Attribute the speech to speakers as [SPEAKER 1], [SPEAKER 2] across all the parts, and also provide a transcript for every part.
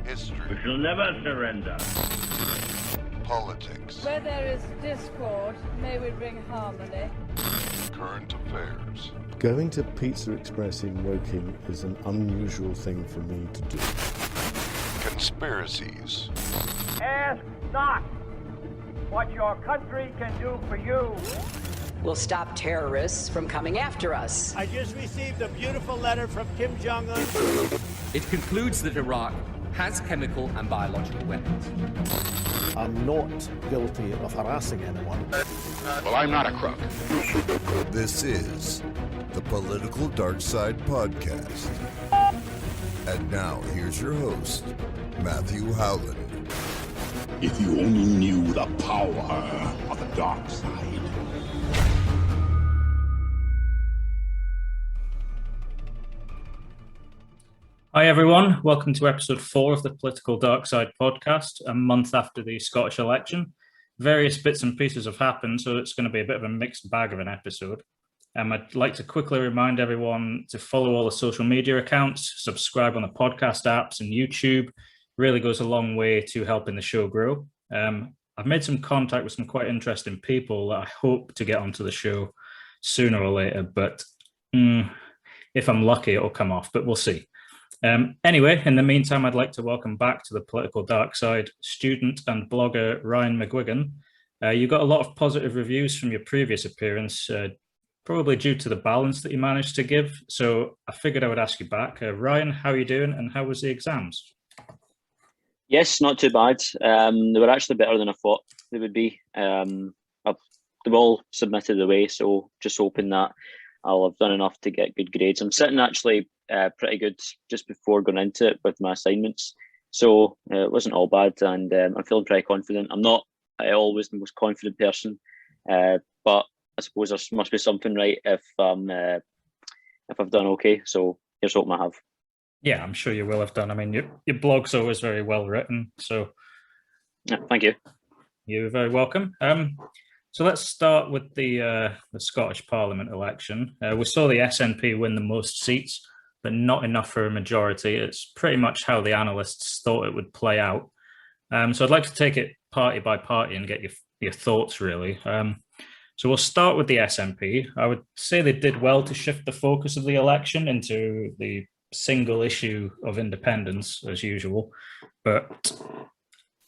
[SPEAKER 1] History.
[SPEAKER 2] We shall never surrender.
[SPEAKER 1] Politics.
[SPEAKER 3] Where there is discord, may we bring harmony.
[SPEAKER 1] Current affairs.
[SPEAKER 4] Going to Pizza Express in Woking is an unusual thing for me to do.
[SPEAKER 1] Conspiracies.
[SPEAKER 5] Ask not what your country can do for you.
[SPEAKER 6] We'll stop terrorists from coming after us.
[SPEAKER 5] I just received a beautiful letter from Kim Jong-un.
[SPEAKER 7] It concludes that Iraq has chemical and biological weapons.
[SPEAKER 4] I'm not guilty of harassing anyone.
[SPEAKER 8] Well, I'm not a crook.
[SPEAKER 9] This is the Political Dark Side Podcast. And now, here's your host, Matthew Howland.
[SPEAKER 8] If you only knew the power of the dark side.
[SPEAKER 10] Hi everyone, welcome to episode 4 of the Political Dark Side podcast, a month after the Scottish election. Various bits and pieces have happened, so it's going to be a bit of a mixed bag of an episode. I'd like to quickly remind everyone to follow all the social media accounts, subscribe on the podcast apps and YouTube. Really goes a long way to helping the show grow. I've made some contact with some quite interesting people that I hope to get onto the show sooner or later, but if I'm lucky, it'll come off, but we'll see. Anyway, in the meantime, I'd like to welcome back to the Political Dark Side student and blogger Ryan McGuigan. You got a lot of positive reviews from your previous appearance, probably due to the balance that you managed to give. So I figured I would ask you back. Ryan, how are you doing and how was the exams?
[SPEAKER 11] Yes, not too bad. They were actually better than I thought they would be. They've all submitted away, so just hoping that I'll have done enough to get good grades. I'm sitting actually pretty good just before going into it with my assignments, so it wasn't all bad, and I'm feeling pretty confident. I'm not always the most confident person, but I suppose there must be something right if I've done okay. So here's hoping I have.
[SPEAKER 10] Yeah, I'm sure you will have done. I mean, your blog's always very well written, so
[SPEAKER 11] yeah, thank you.
[SPEAKER 10] You're very welcome. So let's start with the Scottish Parliament election. We saw the SNP win the most seats, but not enough for a majority. It's pretty much how the analysts thought it would play out. So I'd like to take it party by party and get your thoughts, really. So we'll start with the SNP. I would say they did well to shift the focus of the election into the single issue of independence, as usual. But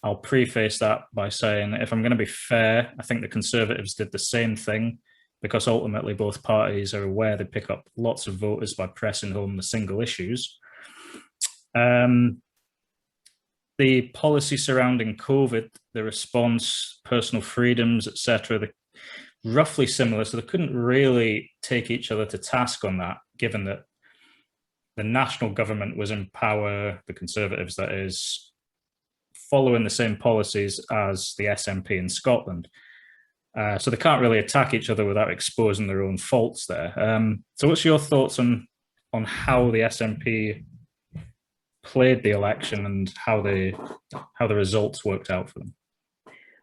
[SPEAKER 10] I'll preface that by saying, if I'm going to be fair, I think the Conservatives did the same thing, because ultimately both parties are aware they pick up lots of voters by pressing home the single issues. The policy surrounding COVID, the response, personal freedoms, etc., they're roughly similar, so they couldn't really take each other to task on that, given that the national government was in power, the Conservatives, that is, following the same policies as the SNP in Scotland. So they can't really attack each other without exposing their own faults there. So what's your thoughts on how the SNP played the election and how the results worked out for them?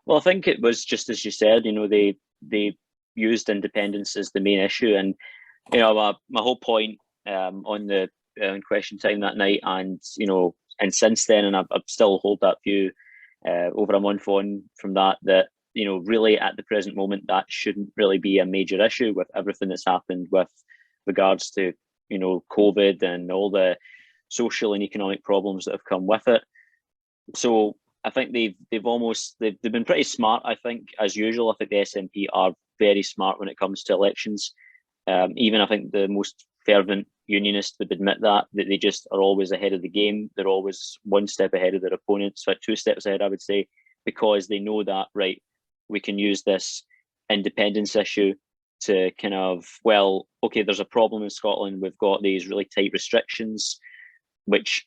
[SPEAKER 11] Well, I think it was just as you said. They used independence as the main issue, and my whole point on the Question Time that night, and since then, and I still hold that view over a month on from that really at the present moment that shouldn't really be a major issue with everything that's happened with regards to COVID and all the social and economic problems that have come with it. So I think they've been pretty smart. I think, as usual, I think the SNP are very smart when it comes to elections. Even I think the most fervent unionists would admit that they just are always ahead of the game. They're always one step ahead of their opponents, so 2 steps ahead, I would say, because they know that, right, we can use this independence issue to kind of, well, okay, there's a problem in Scotland. We've got these really tight restrictions, which,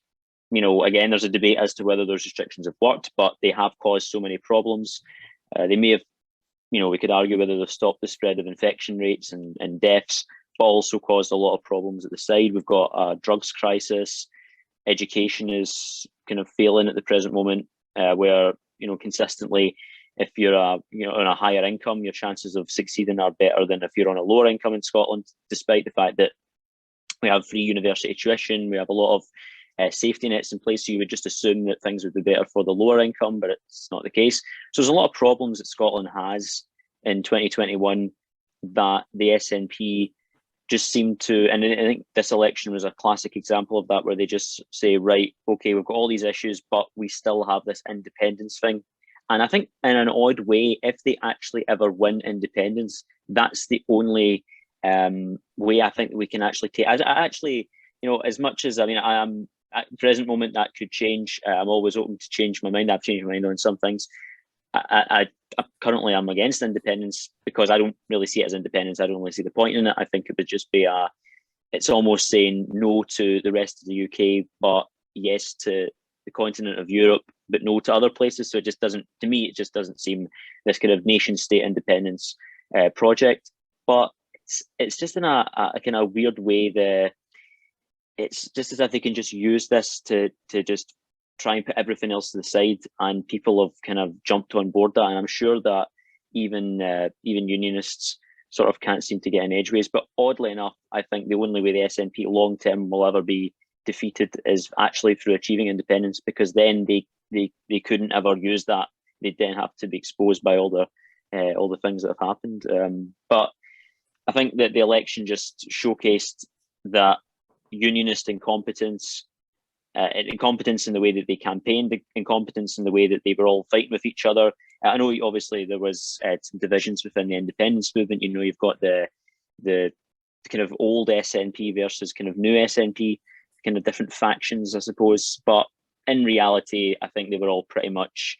[SPEAKER 11] again, there's a debate as to whether those restrictions have worked, but they have caused so many problems. They may have, we could argue whether they've stopped the spread of infection rates and deaths, but also caused a lot of problems at the side. We've got a drugs crisis. Education is kind of failing at the present moment, where, consistently, if you're on a higher income, your chances of succeeding are better than if you're on a lower income in Scotland, despite the fact that we have free university tuition. We have a lot of safety nets in place. So you would just assume that things would be better for the lower income, but it's not the case. So there's a lot of problems that Scotland has in 2021 that the SNP just seemed to, and I think this election was a classic example of that, where they just say, right, okay, we've got all these issues, but we still have this independence thing. And I think in an odd way, if they actually ever win independence, that's the only way I think we can actually take. I actually, as much as, I am at the present moment, that could change. I'm always open to change my mind. I've changed my mind on some things. I currently am against independence because I don't really see it as independence. I don't really see the point in it. I think it would just be it's almost saying no to the rest of the UK, but yes to the continent of Europe, but no to other places. So it just doesn't, to me, it just doesn't seem this kind of nation state independence project. But it's just in a kind of weird way it's just as if they can just use this to just try and put everything else to the side, and people have kind of jumped on board that. And I'm sure that even unionists sort of can't seem to get in edgeways. But oddly enough, I think the only way the SNP long term will ever be defeated is actually through achieving independence, because then they couldn't ever use that. They'd then have to be exposed by all the things that have happened. But I think that the election just showcased that unionist incompetence in the way that they campaigned, the incompetence in the way that they were all fighting with each other. I know obviously there was some divisions within the independence movement. You've got the kind of old SNP versus kind of new SNP, kind of different factions, I suppose. But in reality, I think they were all pretty much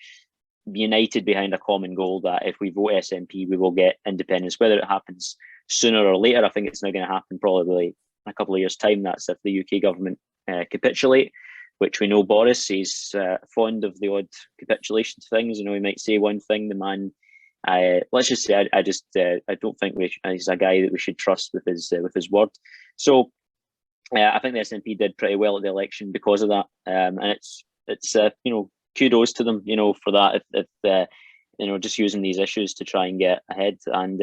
[SPEAKER 11] united behind a common goal that if we vote SNP, we will get independence. Whether it happens sooner or later, I think it's now going to happen probably in a couple of years' time. That's if the UK government capitulate, which we know Boris is fond of the odd capitulation to things. He might say one thing, the man. Let's just say I don't think he's a guy that we should trust with his word. So I think the SNP did pretty well at the election because of that, and it's kudos to them, for that. If just using these issues to try and get ahead. And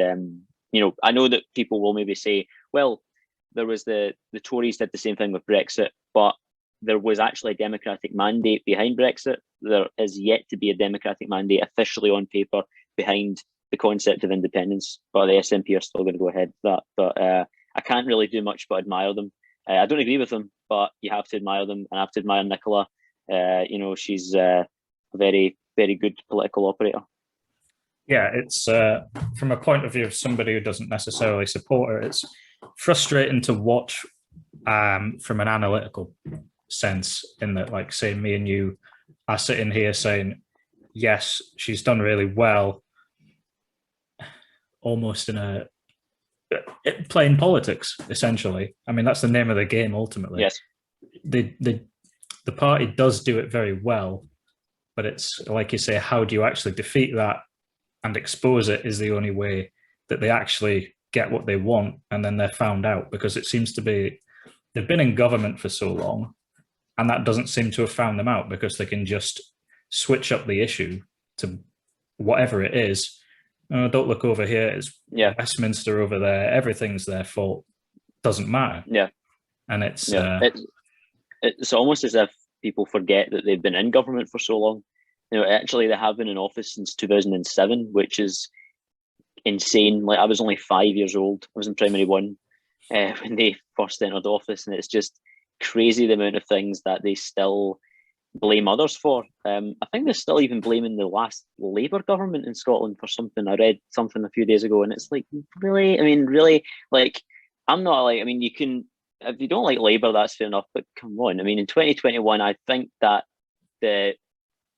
[SPEAKER 11] I know that people will maybe say, well, there was the Tories did the same thing with Brexit, but there was actually a democratic mandate behind Brexit. There is yet to be a democratic mandate officially on paper behind the concept of independence, but the SNP are still going to go ahead with that. But I can't really do much but admire them. I don't agree with them, but you have to admire them, and I have to admire Nicola. She's a very, very good political operator.
[SPEAKER 10] Yeah, it's from a point of view of somebody who doesn't necessarily support her, it's frustrating to watch from an analytical sense, in that, like, say, me and you are sitting here saying, yes, she's done really well, almost in playing politics, essentially. I mean, that's the name of the game, ultimately.
[SPEAKER 11] Yes.
[SPEAKER 10] The party does do it very well, but it's, like you say, how do you actually defeat that and expose it is the only way that they actually get what they want, and then they're found out, because it seems to be they've been in government for so long, and that doesn't seem to have found them out, because they can just switch up the issue to whatever it is. Don't look over here, it's Westminster over there, everything's their fault, doesn't matter.
[SPEAKER 11] Yeah.
[SPEAKER 10] And it's
[SPEAKER 11] it's almost as if people forget that they've been in government for so long. Actually, they have been in office since 2007, which is insane. Like, I was only 5 years old. I was in primary one when they first entered office, and it's just crazy the amount of things that they still blame others for. I think they're still even blaming the last Labour government in Scotland for something. I read something a few days ago, and it's like, really? I mean, really? Like, I'm not like, I mean, you can, if you don't like Labour, that's fair enough, but come on. I mean, in 2021, I think that the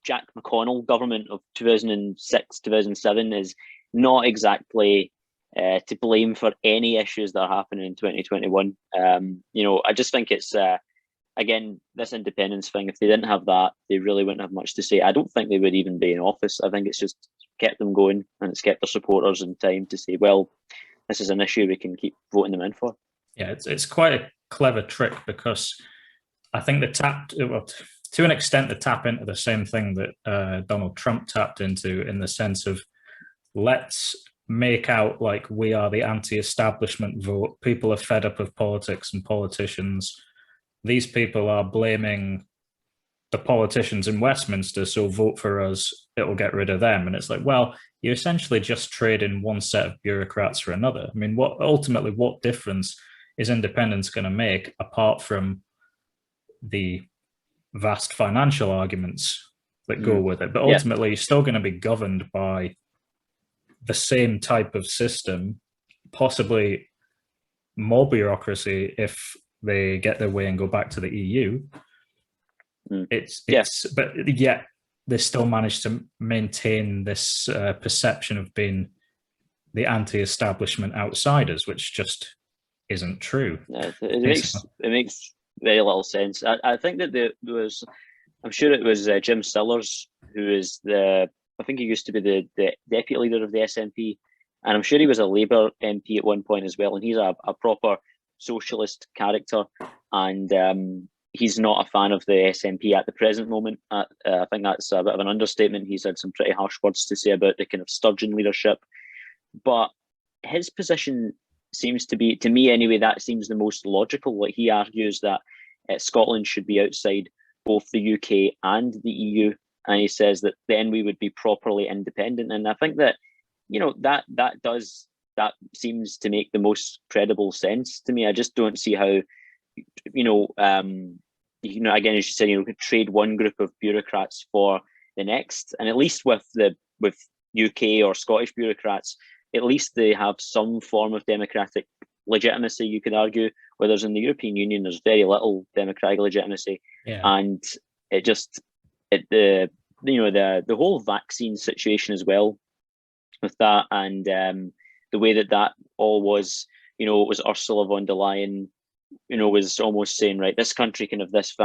[SPEAKER 11] Jack McConnell government of 2006, 2007 is not exactly to blame for any issues that are happening in 2021. I just think it's, again, this independence thing, if they didn't have that, they really wouldn't have much to say. I don't think they would even be in office. I think it's just kept them going, and it's kept their supporters in time to say, well, this is an issue we can keep voting them in for. Yeah,
[SPEAKER 10] it's quite a clever trick, because I think to an extent, they tap into the same thing that Donald Trump tapped into, in the sense of, let's make out like we are the anti-establishment vote. People are fed up of politics and politicians. these people are blaming the politicians in Westminster, so vote for us, it'll get rid of them. And it's like, well, you're essentially just trading one set of bureaucrats for another. I mean, what difference is independence going to make apart from the vast financial arguments that go with it? But ultimately, you're still going to be governed by the same type of system, possibly more bureaucracy if they get their way and go back to the EU. But yet they still manage to maintain this perception of being the anti-establishment outsiders, which just isn't true.
[SPEAKER 11] Yeah, it makes very little sense. I think that I'm sure it was Jim Sillars, who is I think he used to be the deputy leader of the SNP, and I'm sure he was a Labour MP at one point as well, and he's a proper socialist character, and he's not a fan of the SNP at the present moment. I think that's a bit of an understatement. He's had some pretty harsh words to say about the kind of Sturgeon leadership. But his position seems to be, to me anyway, that seems the most logical. Like, he argues that Scotland should be outside both the UK and the EU. And he says that then we would be properly independent. And I think that, that seems to make the most credible sense to me. I just don't see how, again, as you said, could trade one group of bureaucrats for the next. And at least with UK or Scottish bureaucrats, at least they have some form of democratic legitimacy, you could argue, whereas in the European Union, there's very little democratic legitimacy. Yeah. And the whole vaccine situation as well with that, and the way that all was, it was Ursula von der Leyen, was almost saying, right, this country can have these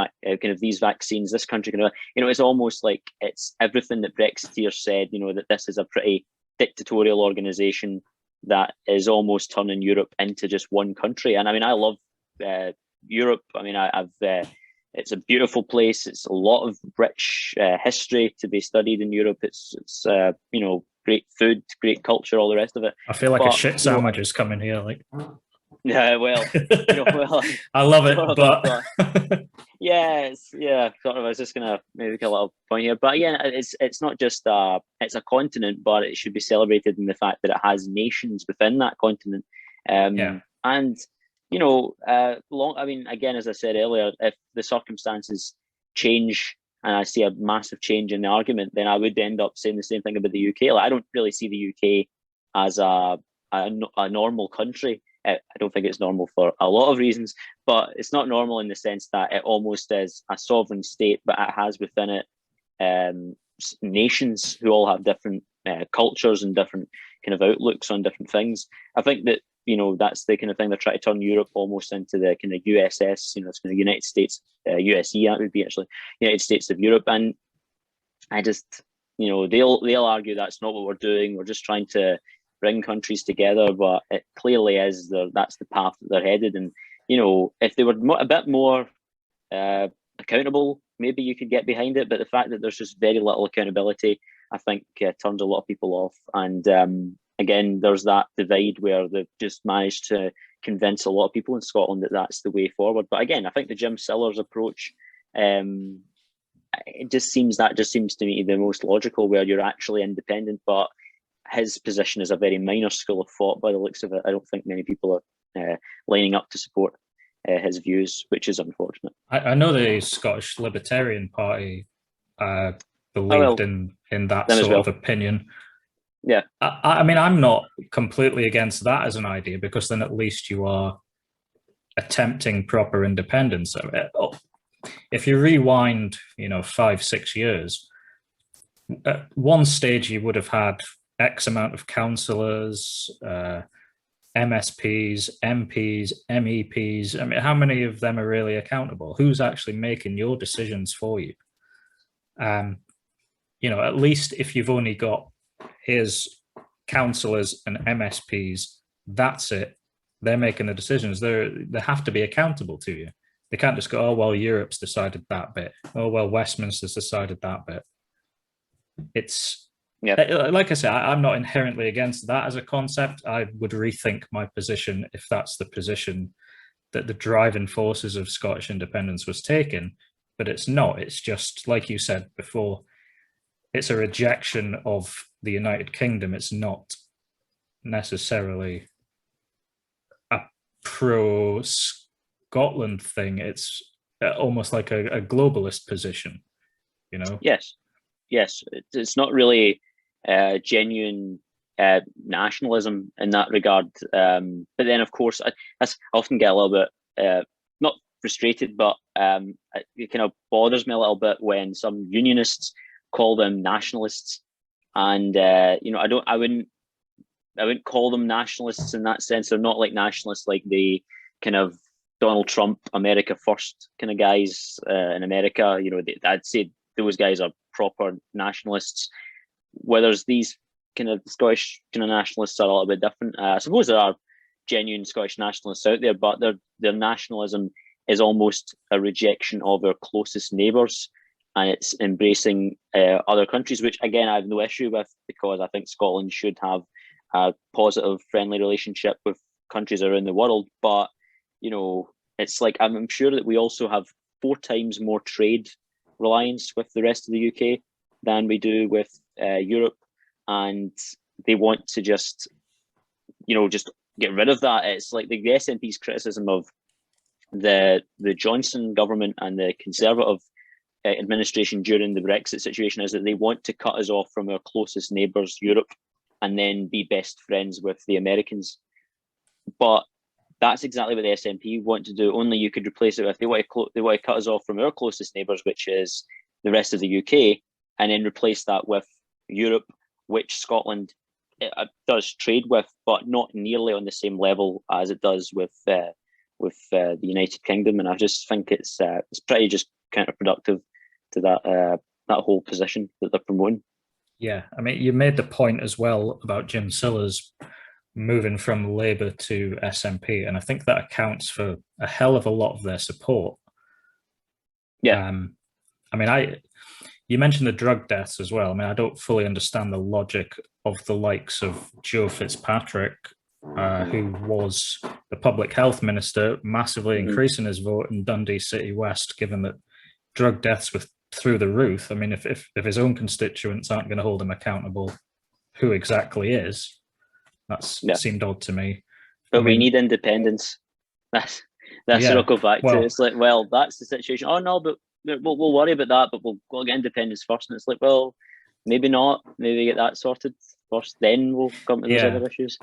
[SPEAKER 11] vaccines, this country can have, it's almost like it's everything that Brexiteers said, that this is a pretty dictatorial organization that is almost turning Europe into just one country. And I mean, I love Europe. I mean, it's a beautiful place. It's a lot of rich history to be studied in Europe. It's great food, great culture, all the rest of it.
[SPEAKER 10] I feel like a shit sandwich is coming here. Like,
[SPEAKER 11] yeah, well,
[SPEAKER 10] I love it, but
[SPEAKER 11] sort of. I was just gonna maybe make a little point here, but again, it's not just it's a continent, but it should be celebrated in the fact that it has nations within that continent. And I mean, again, as I said earlier, if the circumstances change and I see a massive change in the argument, then I would end up saying the same thing about the UK. Like, I don't really see the UK as a normal country. I don't think it's normal for a lot of reasons, but it's not normal in the sense that it almost is a sovereign state, but it has within it nations who all have different cultures and different kind of outlooks on different things. I think that, that's the kind of thing they're trying to turn Europe almost into the kind of USS, it's kind of United States, USE, that would be actually United States of Europe. And I just, they'll argue that's not what we're doing. We're just trying to bring countries together, but it clearly is that's the path that they're headed. And if they were a bit more accountable, maybe you could get behind it. But the fact that there's just very little accountability, I think, turns a lot of people off. And again, there's that divide where they've just managed to convince a lot of people in Scotland that that's the way forward. But again, I think the Jim Sillars approach, it just seems to me the most logical, where you're actually independent, but his position is a very minor school of thought by the looks of it. I don't think many people are lining up to support his views, which is unfortunate.
[SPEAKER 10] I know the Scottish Libertarian Party believed in that sort of opinion.
[SPEAKER 11] Yeah.
[SPEAKER 10] I mean, I'm not completely against that as an idea, because then at least you are attempting proper independence. If you rewind, 5-6 years, at one stage you would have had X amount of councillors, MSPs, MPs, MEPs. I mean, how many of them are really accountable? Who's actually making your decisions for you? At least if you've only got here's councillors and MSPs, that's it. They're making the decisions. They have to be accountable to you. They can't just go, oh, well, Europe's decided that bit. Oh, well, Westminster's decided that bit. It's, like I said, I'm not inherently against that as a concept. I would rethink my position if that's the position that the driving forces of Scottish independence was taken, but it's not. It's just, like you said before, it's a rejection of the United Kingdom. It's not necessarily a pro-Scotland thing. It's almost like a globalist position, you know?
[SPEAKER 11] Yes. It's not really genuine nationalism in that regard. But then, of course, I often get a little bit not frustrated, but it kind of bothers me a little bit when some unionists call them nationalists, and I wouldn't call them nationalists in that sense. They're not like nationalists like the kind of Donald Trump, America First kind of guys in America. I'd say those guys are proper nationalists. Whereas these kind of Scottish kind of nationalists are a little bit different. I suppose there are genuine Scottish nationalists out there, but their nationalism is almost a rejection of their closest neighbours, and it's embracing other countries, which again I have no issue with, because I think Scotland should have a positive, friendly relationship with countries around the world. But it's like I'm sure that we also have 4 times more trade reliance with the rest of the UK than we do with Europe, and they want to just get rid of that. It's like the SNP's criticism of the Johnson government and the Conservative administration during the Brexit situation is that they want to cut us off from our closest neighbours, Europe, and then be best friends with the Americans. But that's exactly what the SNP want to do. Only you could replace it with they want to cut us off from our closest neighbours, which is the rest of the UK, and then replace that with Europe, which Scotland does trade with, but not nearly on the same level as it does with the United Kingdom. And I just think it's pretty just counterproductive to that whole position that they're promoting.
[SPEAKER 10] Yeah, I mean, you made the point as well about Jim Sillars moving from Labour to SNP, and I think that accounts for a hell of a lot of their support.
[SPEAKER 11] Yeah.
[SPEAKER 10] You mentioned the drug deaths as well. I mean, I don't fully understand the logic of the likes of Joe Fitzpatrick, who was the public health minister, massively increasing his vote in Dundee City West, given that drug deaths were through the roof. I mean, if his own constituents aren't going to hold him accountable, who exactly is? Seemed odd to me.
[SPEAKER 11] But we need independence. That's what I'll go back to. It's like, well, that's the situation. Oh no, but we'll worry about that, but we'll get independence first. And it's like, well, maybe not. Maybe get that sorted first, then we'll come to those other issues.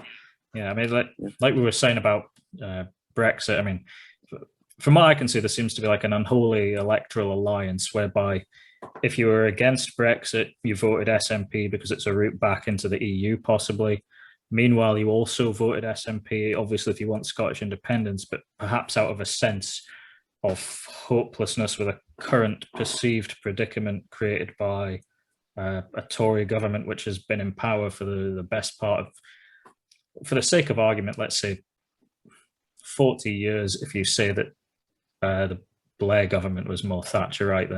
[SPEAKER 10] Yeah, I mean, like we were saying about Brexit. I mean, from what I can see, there seems to be like an unholy electoral alliance whereby if you were against Brexit, you voted SNP because it's a route back into the EU, possibly. Meanwhile, you also voted SNP, obviously, if you want Scottish independence, but perhaps out of a sense of hopelessness with a current perceived predicament created by a Tory government, which has been in power for the best part of, for the sake of argument, let's say 40 years, if you say that the Blair government was more Thatcherite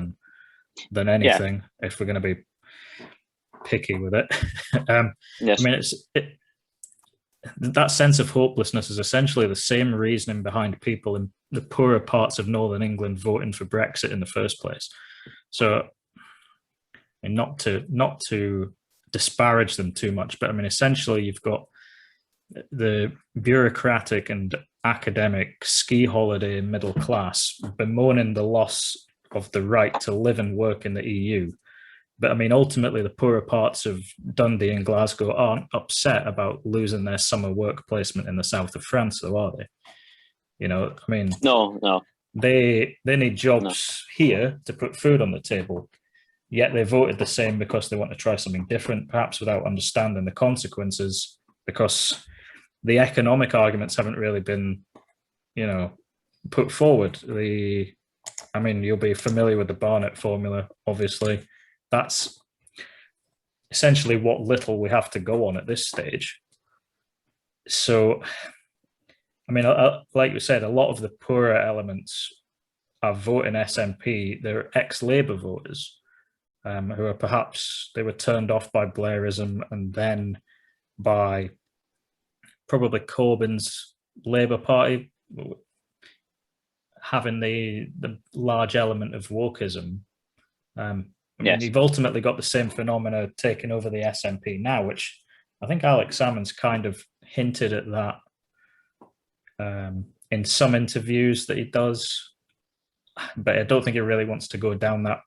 [SPEAKER 10] than anything, if we're going to be picky with it.
[SPEAKER 11] Yes.
[SPEAKER 10] I mean, that sense of hopelessness is essentially the same reasoning behind people in the poorer parts of Northern England voting for Brexit in the first place. So, and not to disparage them too much, but I mean, essentially you've got the bureaucratic and academic ski holiday middle class bemoaning the loss of the right to live and work in the EU. But I mean, ultimately, the poorer parts of Dundee and Glasgow aren't upset about losing their summer work placement in the south of France, though, are they? I mean,
[SPEAKER 11] no.
[SPEAKER 10] They need jobs here to put food on the table, yet they voted the same because they want to try something different, perhaps without understanding the consequences, because the economic arguments haven't really been, put forward. You'll be familiar with the Barnett formula, obviously. That's essentially what little we have to go on at this stage. So, I mean, like you said, a lot of the poorer elements are voting SNP. They're ex-Labour voters who are perhaps, they were turned off by Blairism and then by probably Corbyn's Labour Party. having the large element of wokeism. I mean,
[SPEAKER 11] Yes.
[SPEAKER 10] you've ultimately got the same phenomena taking over the SNP now, which I think Alex Salmond's kind of hinted at that in some interviews that he does, but I don't think he really wants to go down that.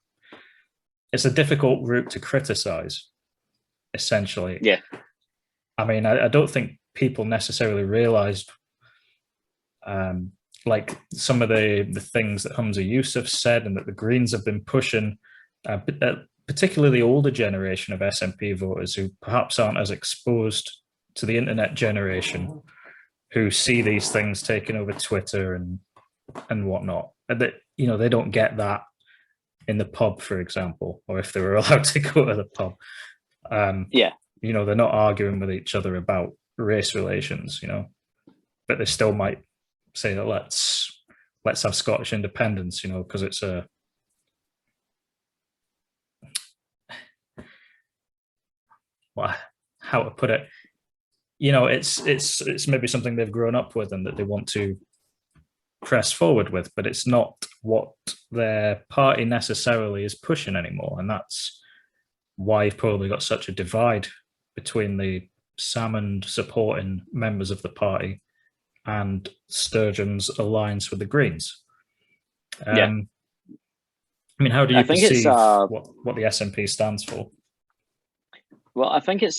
[SPEAKER 10] It's a difficult route to criticize, essentially.
[SPEAKER 11] Yeah.
[SPEAKER 10] I mean, I don't think people necessarily realized like some of the things that Hamza Yusuf said and that the Greens have been pushing, particularly the older generation of SNP voters who perhaps aren't as exposed to the internet generation, who see these things taking over Twitter and whatnot. And that, you know, they don't get that in the pub, for example, or if they were allowed to go to the pub. You know, they're not arguing with each other about race relations, you know, but they still might say that let's have Scottish independence, you know, because it's how to put it, you know, it's maybe something they've grown up with and that they want to press forward with, but it's not what their party necessarily is pushing anymore, and that's why you've probably got such a divide between the Salmond supporting members of the party and Sturgeon's alliance with the Greens. I mean, how do you perceive what the SNP stands for?
[SPEAKER 11] Well, I think it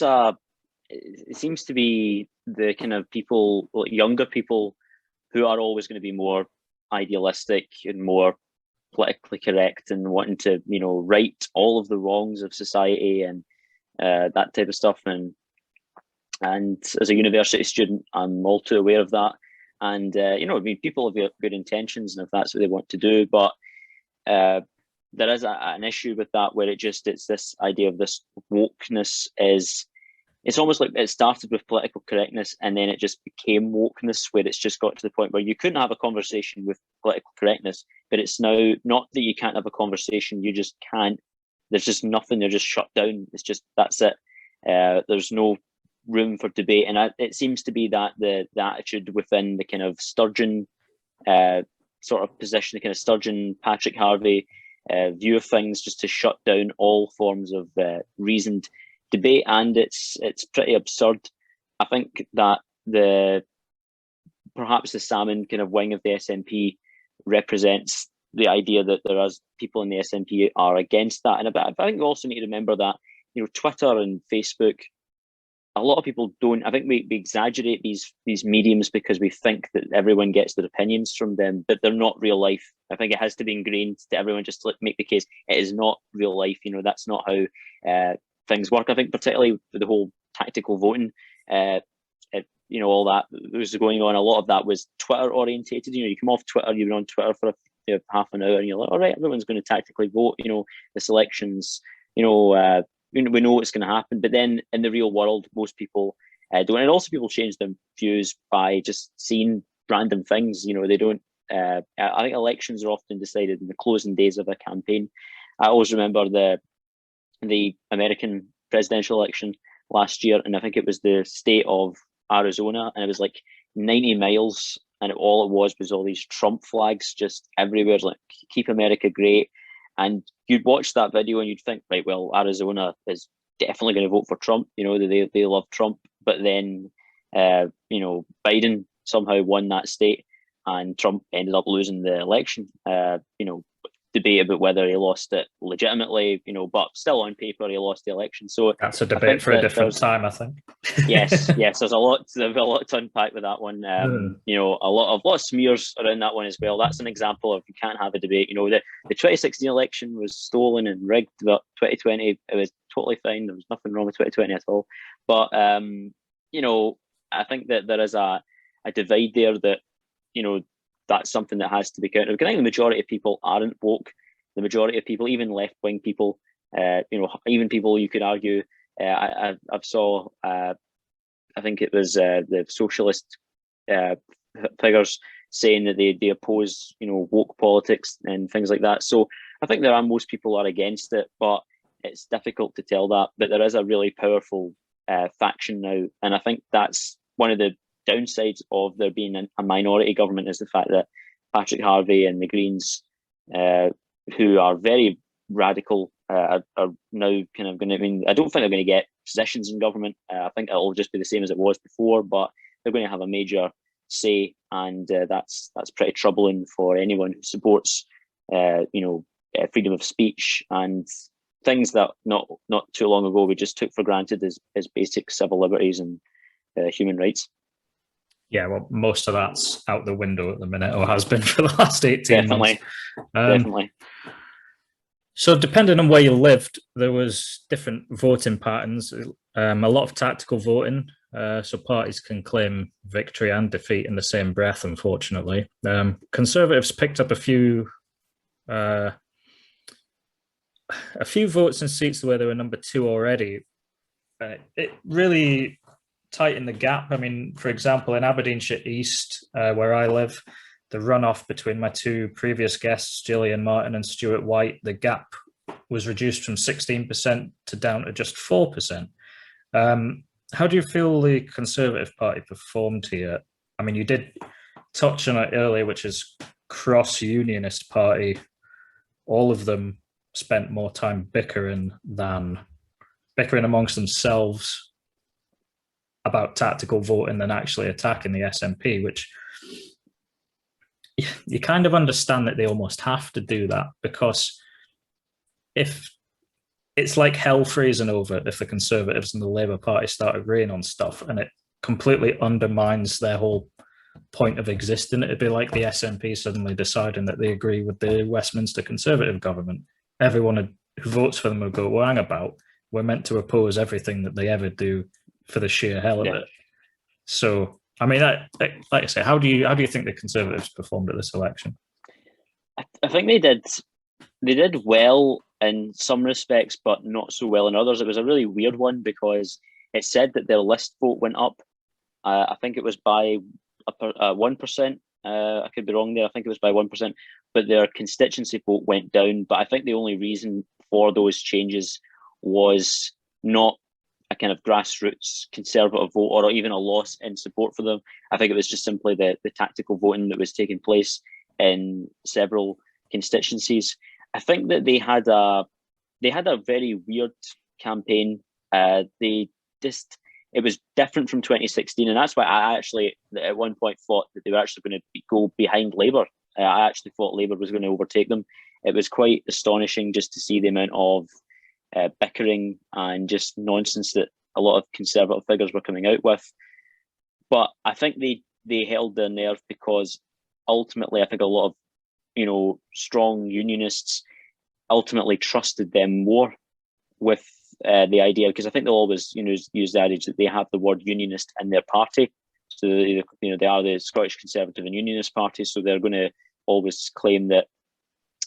[SPEAKER 11] seems to be the kind of people, like younger people, who are always going to be more idealistic and more politically correct and wanting to, you know, right all of the wrongs of society and that type of stuff. And as a university student, I'm all too aware of that. And, you know, I mean, people have good intentions and if that's what they want to do, but there is an issue with that where it's this idea of this wokeness it's almost like it started with political correctness and then it just became wokeness, where it's just got to the point where you couldn't have a conversation with political correctness, but it's now not that you can't have a conversation, you just can't. There's just nothing, they're just shut down. It's just, that's it. There's no room for debate. And it seems to be that the attitude within the kind of Sturgeon sort of position, the kind of Sturgeon, Patrick Harvey view of things, just to shut down all forms of reasoned debate. And it's pretty absurd. I think that perhaps the Salmond kind of wing of the SNP represents the idea that there is people in the SNP are against that. And I think we also need to remember that, you know, Twitter and Facebook, a lot of people don't. I think we exaggerate these mediums because we think that everyone gets their opinions from them, but they're not real life. I think it has to be ingrained to everyone just to make the case it is not real life. You know, that's not how things work. I think particularly for the whole tactical voting, you know, all that was going on, a lot of that was Twitter orientated. You know, you come off Twitter, you've been on Twitter for half an hour and you're like, all right, everyone's going to tactically vote. You know, this election's, you know, we know what's going to happen. But then in the real world, most people don't. And also people change their views by just seeing random things. You know, they don't. I think elections are often decided in the closing days of a campaign. I always remember the American presidential election last year, and I think it was the state of Arizona, and it was like 90 miles, and all it was all these Trump flags just everywhere, like "Keep America Great." And you'd watch that video and you'd think, right, well, Arizona is definitely going to vote for Trump. You know, they love Trump. But then, you know, Biden somehow won that state, and Trump ended up losing the election. You know, debate about whether he lost it legitimately, you know, but still on paper he lost the election. So
[SPEAKER 10] that's a debate for a different time, I think.
[SPEAKER 11] yes, there's a lot to unpack with that one. You know, a lot of smears around that one as well. That's an example of you can't have a debate. You know, the 2016 election was stolen and rigged, but 2020 it was totally fine. There was nothing wrong with 2020 at all. But you know, I think that there is a divide there that, you know, that's something that has to be counted. I think the majority of people aren't woke. The majority of people, even left-wing people, you know, even people you could argue, I saw, I think it was the socialist figures saying that they oppose, you know, woke politics and things like that. So I think most people are against it, but it's difficult to tell that. But there is a really powerful faction now, and I think that's one of the downsides of there being a minority government, is the fact that Patrick Harvey and the Greens, who are very radical, are now kind of going to. I mean, I don't think they're going to get positions in government. I think it'll just be the same as it was before, but they're going to have a major say, and that's pretty troubling for anyone who supports, freedom of speech and things that not too long ago we just took for granted as basic civil liberties and human rights.
[SPEAKER 10] Yeah, well, most of that's out the window at the minute, or has been for the last 18 months.
[SPEAKER 11] Definitely.
[SPEAKER 10] So depending on where you lived, there was different voting patterns, a lot of tactical voting, so parties can claim victory and defeat in the same breath, unfortunately. Conservatives picked up a few votes and seats where they were number 2 already. It really tighten the gap. I mean, for example, in Aberdeenshire East, where I live, the runoff between my 2 previous guests, Gillian Martin and Stuart White, the gap was reduced from 16% to down to just 4%. How do you feel the Conservative Party performed here? I mean, you did touch on it earlier, which is cross-unionist party. All of them spent more time bickering amongst themselves about tactical voting than actually attacking the SNP, which you kind of understand that they almost have to do that, because if it's like hell freezing over if the Conservatives and the Labour Party start agreeing on stuff, and it completely undermines their whole point of existing. It'd be like the SNP suddenly deciding that they agree with the Westminster Conservative government. Everyone who votes for them will go, well, hang about, we're meant to oppose everything that they ever do for the sheer hell of it. So, I mean, like I say, how do you think the Conservatives performed at this election?
[SPEAKER 11] I think they did well in some respects, but not so well in others. It was a really weird one because it said that their list vote went up. I think it was by 1%. I could be wrong there. I think it was by 1%, but their constituency vote went down. But I think the only reason for those changes was not a kind of grassroots Conservative vote or even a loss in support for them. I think it was just simply the tactical voting that was taking place in several constituencies. I think that they had a very weird campaign. It was different from 2016, and that's why I actually at one point thought that they were actually going to go behind Labour. I actually thought Labour was going to overtake them. It was quite astonishing just to see the amount of bickering and just nonsense that a lot of Conservative figures were coming out with. But I think they held their nerve because ultimately I think a lot of strong unionists ultimately trusted them more with the idea, because I think they'll always use the adage that they have the word unionist in their party. So they are the Scottish Conservative and Unionist Party, so they're going to always claim that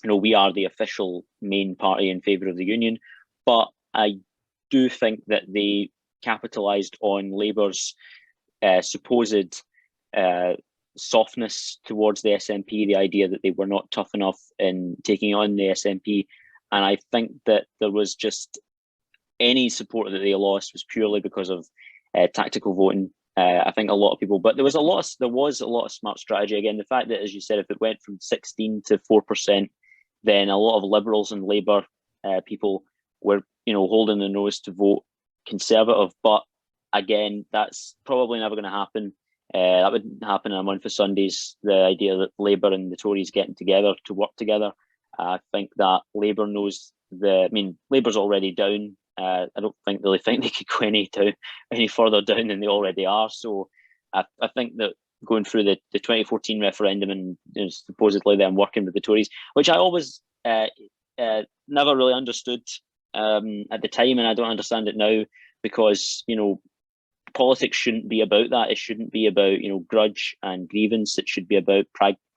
[SPEAKER 11] we are the official main party in favour of the union. But I do think that they capitalised on Labour's supposed softness towards the SNP, the idea that they were not tough enough in taking on the SNP. And I think that there was just any support that they lost was purely because of tactical voting. I think a lot of people, but there was a lot of smart strategy. Again, the fact that, as you said, if it went from 16 to 4%, then a lot of Liberals and Labour people were, holding their nose to vote Conservative. But again, that's probably never going to happen. That wouldn't happen in a month of Sundays. The idea that Labour and the Tories getting together to work together, I think that Labour knows Labour's already down. I don't really think they could go any further down than they already are. So I think that going through the 2014 referendum and supposedly them working with the Tories, which I always never really understood at the time, and I don't understand it now, because politics shouldn't be about that. It shouldn't be about grudge and grievance. It should be about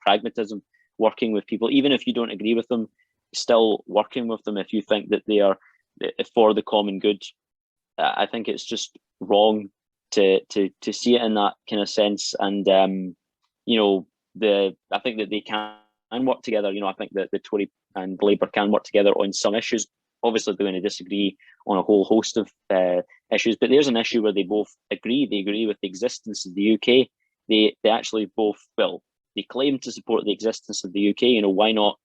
[SPEAKER 11] pragmatism, working with people, even if you don't agree with them, still working with them if you think that they are for the common good. I think it's just wrong to see it in that kind of sense. And I think that they can work together. I think that the Tory and Labour can work together on some issues. Obviously, they're going to disagree on a whole host of issues, but there's an issue where they both agree. They agree with the existence of the UK. They actually both, well, they claim to support the existence of the UK. You know, why not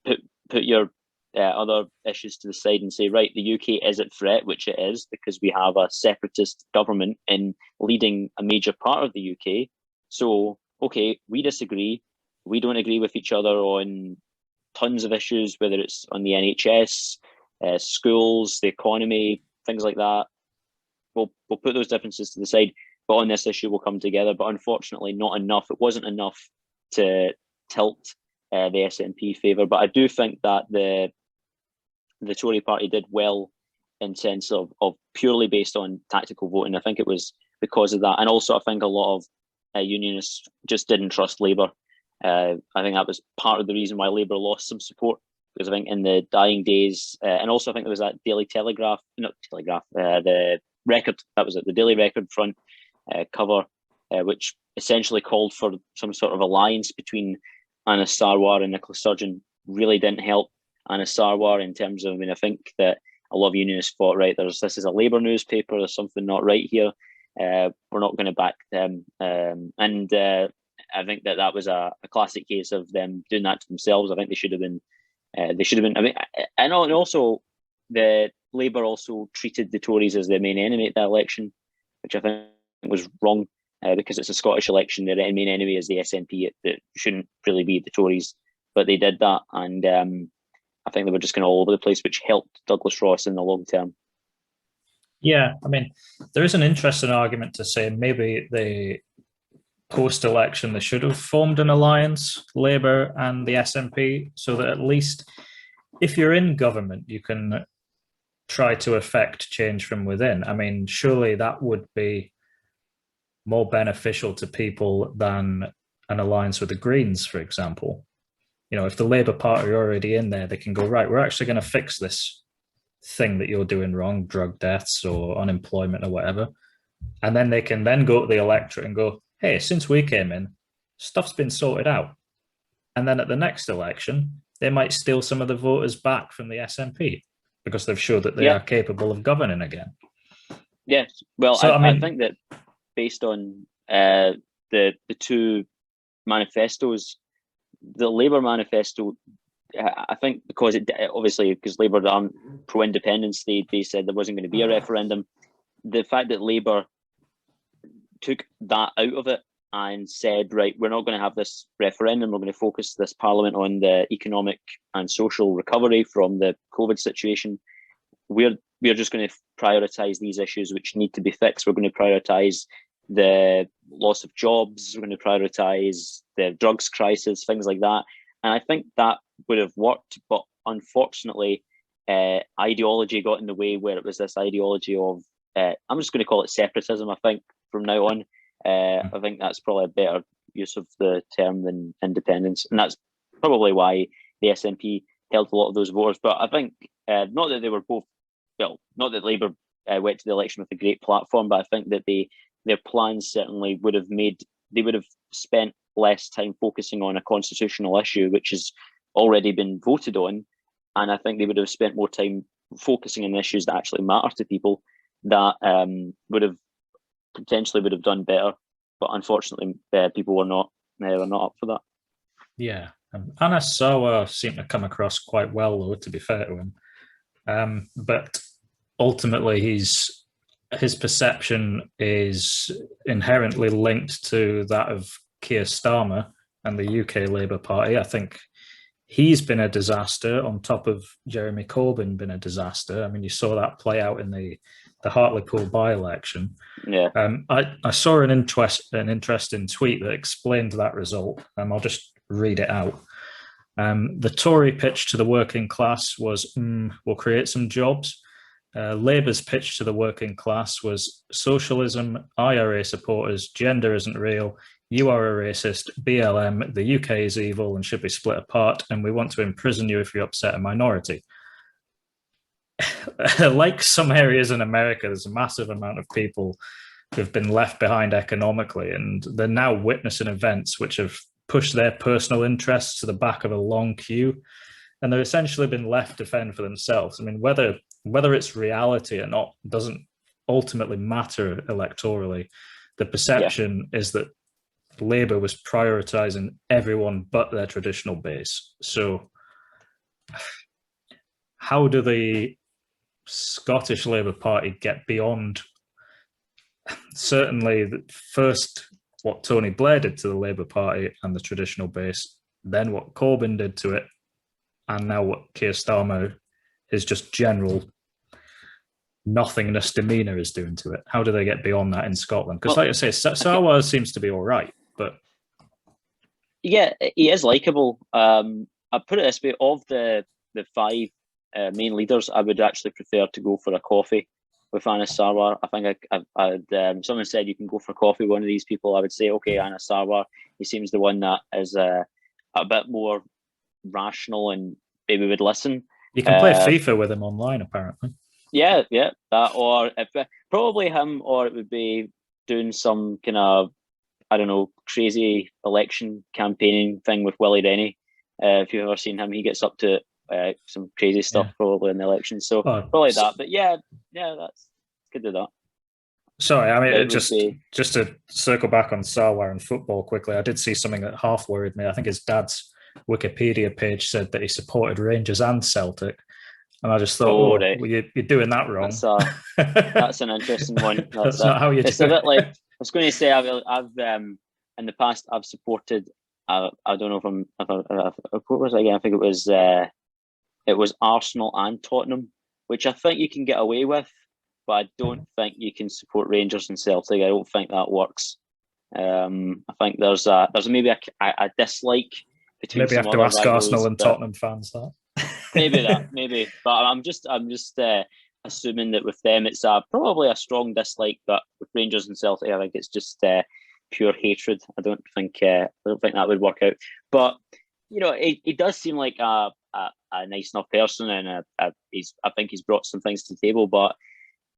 [SPEAKER 11] put your other issues to the side and say, right, the UK is at threat, which it is, because we have a separatist government in leading a major part of the UK. So, okay, we disagree. We don't agree with each other on tons of issues, whether it's on the NHS, schools, the economy, things like that. We'll put those differences to the side, but on this issue we'll come together. But unfortunately, not enough. It wasn't enough to tilt the SNP favour. But I do think that the Tory party did well in sense of purely based on tactical voting. I think it was because of that, and also I think a lot of unionists just didn't trust Labour. I think that was part of the reason why Labour lost some support, because I think in the dying days, and also I think there was that the Record, that was it, the Daily Record front cover, which essentially called for some sort of alliance between Anas Sarwar and Nicola Sturgeon. Really didn't help Anas Sarwar in terms of, I mean, I think that a lot of unionists thought, right, this is a Labour newspaper, there's something not right here, we're not going to back them. And I think that was a classic case of them doing that to themselves. I think they should have been, I mean, and also the Labour also treated the Tories as their main enemy at that election, which I think was wrong, because it's a Scottish election. Their main enemy is the SNP. That shouldn't really be the Tories, but they did that, and I think they were just kind of all over the place, which helped Douglas Ross in the long term.
[SPEAKER 10] Yeah, I mean, there is an interesting argument to say maybe the post-election they should have formed an alliance, Labour and the SNP, so that at least if you're in government, you can try to affect change from within. I mean, surely that would be more beneficial to people than an alliance with the Greens, for example. You know, if the Labour Party are already in there, they can go, right, we're actually going to fix this thing that you're doing wrong, drug deaths or unemployment or whatever. And then they can then go to the electorate and go, hey, since we came in, stuff's been sorted out. And then at the next election, they might steal some of the voters back from the SNP because they've showed that they are capable of governing again.
[SPEAKER 11] Yes. Well, so, I think that based on the two manifestos, the Labour manifesto, I think because because Labour aren't pro-independence, they said there wasn't going to be a referendum. The fact that Labour took that out of it and said, right, we're not going to have this referendum, we're going to focus this parliament on the economic and social recovery from the COVID situation. We're just going to prioritise these issues which need to be fixed. We're going to prioritise the loss of jobs, we're going to prioritise the drugs crisis, things like that. And I think that would have worked, but unfortunately, ideology got in the way, where it was this ideology of, I'm just going to call it separatism, I think, from now on. I think that's probably a better use of the term than independence. And that's probably why the SNP held a lot of those voters. But I think, not that they were both, well, not that Labour went to the election with a great platform, but I think that their plans certainly would have spent less time focusing on a constitutional issue, which has already been voted on. And I think they would have spent more time focusing on issues that actually matter to people, that would have done better. But unfortunately, people were not up for that.
[SPEAKER 10] Yeah. Anas Sarwar seemed to come across quite well, though, to be fair to him. But ultimately, his perception is inherently linked to that of Keir Starmer and the UK Labour Party. I think he's been a disaster on top of Jeremy Corbyn been a disaster. I mean, you saw that play out in the Hartlepool by-election.
[SPEAKER 11] Yeah.
[SPEAKER 10] I saw an interesting tweet that explained that result. I'll just read it out. The Tory pitch to the working class was, we'll create some jobs. Labour's pitch to the working class was socialism, IRA supporters, gender isn't real, you are a racist, BLM, the UK is evil and should be split apart, and we want to imprison you if you upset a minority. Like some areas in America, there's a massive amount of people who've been left behind economically, and they're now witnessing events which have pushed their personal interests to the back of a long queue, and they've essentially been left to fend for themselves. I mean, whether it's reality or not doesn't ultimately matter electorally. The perception is that Labour was prioritising everyone but their traditional base. So how do the Scottish Labour Party get beyond certainly the first what Tony Blair did to the Labour Party and the traditional base, then what Corbyn did to it, and now what Keir Starmer, his just general nothingness demeanour, is doing to it? How do they get beyond that in Scotland? Because, like I say, Sarwar seems to be all right, but
[SPEAKER 11] yeah, he is likeable. I put it this way: of the five main leaders, I would actually prefer to go for a coffee with Anas Sarwar. I think I'd someone said you can go for coffee with one of these people. I would say, okay, Anas Sarwar. He seems the one that is a bit more rational and maybe would listen.
[SPEAKER 10] You can play FIFA with him online, apparently.
[SPEAKER 11] Yeah, that, or if probably him, or it would be doing some kind of, I don't know, crazy election campaigning thing with Willie Rennie. If you've ever seen him, he gets up to some crazy stuff probably in the election. So probably that. But yeah, that's could do that.
[SPEAKER 10] Sorry, I mean, just to circle back on Sarwar and football quickly, I did see something that half worried me. I think his dad's Wikipedia page said that he supported Rangers and Celtic. And I just thought, right. Well, you're doing that wrong.
[SPEAKER 11] That's an interesting one.
[SPEAKER 10] That's not how you do it.
[SPEAKER 11] It's a bit like, I was going to say, I've in the past, I've supported, I don't know what was it again? I think it was Arsenal and Tottenham, which I think you can get away with, but I don't think you can support Rangers and Celtic. I don't think that works. I think there's maybe a dislike between.
[SPEAKER 10] Maybe you have to ask Arsenal and Tottenham fans that.
[SPEAKER 11] maybe, but I'm just assuming that with them it's probably a strong dislike, but with Rangers and Celtic, I think it's just pure hatred. I don't think that would work out. But you know, he does seem like a nice enough person, and I think he's brought some things to the table. But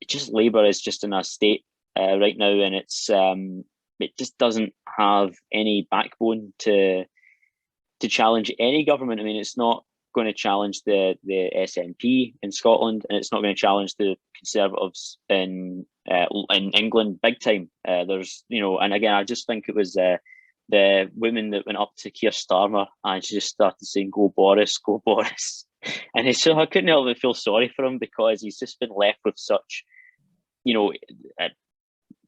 [SPEAKER 11] just Labour is just in a state right now, and it just doesn't have any backbone to challenge any government. I mean, it's not going to challenge the SNP in Scotland, and it's not going to challenge the Conservatives in England big time. There's, you know, and again, I just think it was the women that went up to Keir Starmer and she just started saying, "Go Boris, go Boris," and so I couldn't help but feel sorry for him, because he's just been left with such, you know, a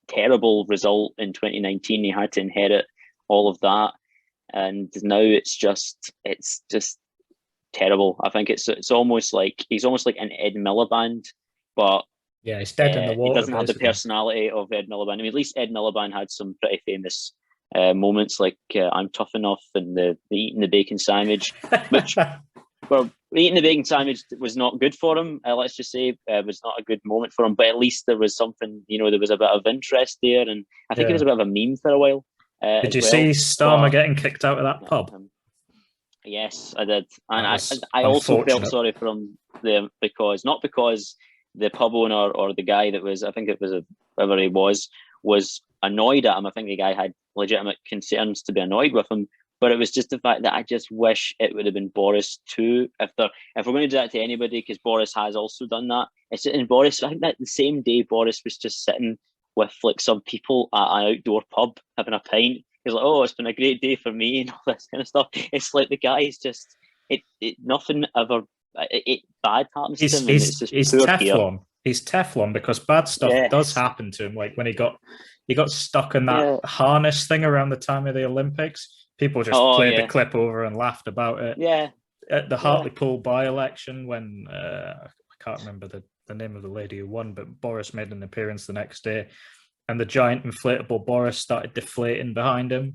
[SPEAKER 11] terrible result in 2019. He had to inherit all of that, and now it's just terrible. I think it's almost like he's almost like an Ed Miliband, but
[SPEAKER 10] yeah, he's dead in the water.
[SPEAKER 11] He doesn't have the personality of Ed Miliband. I mean, at least Ed Miliband had some pretty famous moments, like "I'm tough enough" and the eating the bacon sandwich, which well, eating the bacon sandwich was not good for him. Let's just say it was not a good moment for him. But at least there was something, you know, there was a bit of interest there, and I think it was a bit of a meme for a while.
[SPEAKER 10] Did you see Starmer getting kicked out of that pub?
[SPEAKER 11] Yes, I did, and I also felt sorry for him there, because not because the pub owner or the guy that was, I think it was whoever he was annoyed at him. I think the guy had legitimate concerns to be annoyed with him, but it was just the fact that I just wish it would have been Boris too. If we're going to do that to anybody, because Boris has also done that. It's in Boris. I think that the same day Boris was just sitting with like some people at an outdoor pub having a pint. He's like, "Oh, it's been a great day for me," and all this kind of stuff. It's like the guy is just nothing ever bad happens to him.
[SPEAKER 10] He's Teflon. He's Teflon, because bad stuff does happen to him. Like when he got stuck in that harness thing around the time of the Olympics. People just played the clip over and laughed about it.
[SPEAKER 11] Yeah.
[SPEAKER 10] At the Hartlepool by-election, when I can't remember the name of the lady who won, but Boris made an appearance the next day, and the giant inflatable Boris started deflating behind him.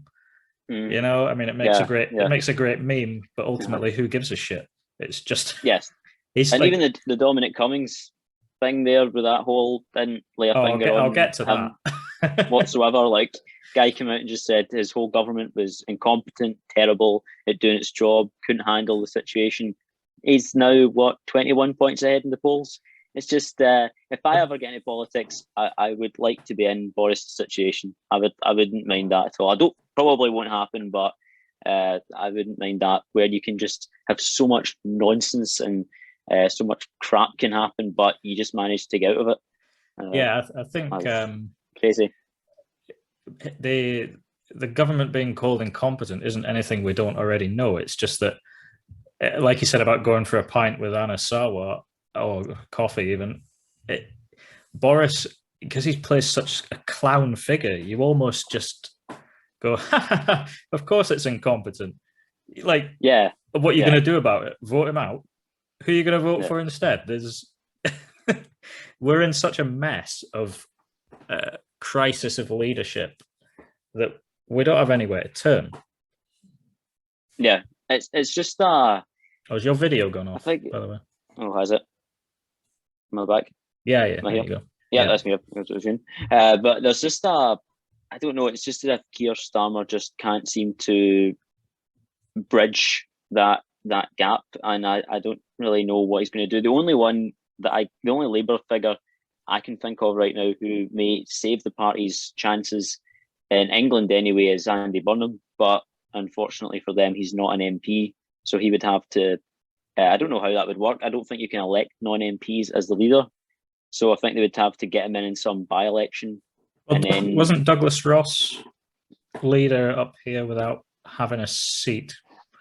[SPEAKER 10] You know, I mean, it makes a great meme, but ultimately, who gives a shit? It's just
[SPEAKER 11] even the Dominic Cummings thing there with that whole didn't lay a finger on.
[SPEAKER 10] I'll get to
[SPEAKER 11] that whatsoever. Like, guy came out and just said his whole government was incompetent, terrible at doing its job, couldn't handle the situation. He's now 21 points ahead in the polls. It's just if I ever get into politics, I would like to be in Boris' situation. I wouldn't mind that at all. Probably won't happen, but I wouldn't mind that, where you can just have so much nonsense and so much crap can happen, but you just manage to get out of it.
[SPEAKER 10] I think
[SPEAKER 11] crazy.
[SPEAKER 10] the government being called incompetent isn't anything we don't already know. It's just that, like you said about going for a pint with Anna Sawa or coffee, even Boris, because he's played such a clown figure, you almost just go, of course it's incompetent. Like,
[SPEAKER 11] Yeah,
[SPEAKER 10] what are you going to do about it? Vote him out? Who are you going to vote for instead? We're in such a mess of crisis of leadership that we don't have anywhere to turn.
[SPEAKER 11] Yeah, it's just
[SPEAKER 10] Oh, is your video gone off, by the way?
[SPEAKER 11] Oh, has it? Am I back?
[SPEAKER 10] Yeah, there you go.
[SPEAKER 11] Yeah, that's me. But there's just I don't know, it's just that Keir Starmer just can't seem to bridge that gap, and I don't really know what he's going to do. The only Labour figure I can think of right now who may save the party's chances in England anyway is Andy Burnham, but unfortunately for them, he's not an MP, so he would have to. I don't know how that would work. I don't think you can elect non-MPs as the leader, so I think they would have to get him in some by-election.
[SPEAKER 10] Well,
[SPEAKER 11] and then
[SPEAKER 10] wasn't Douglas Ross leader up here without having a seat?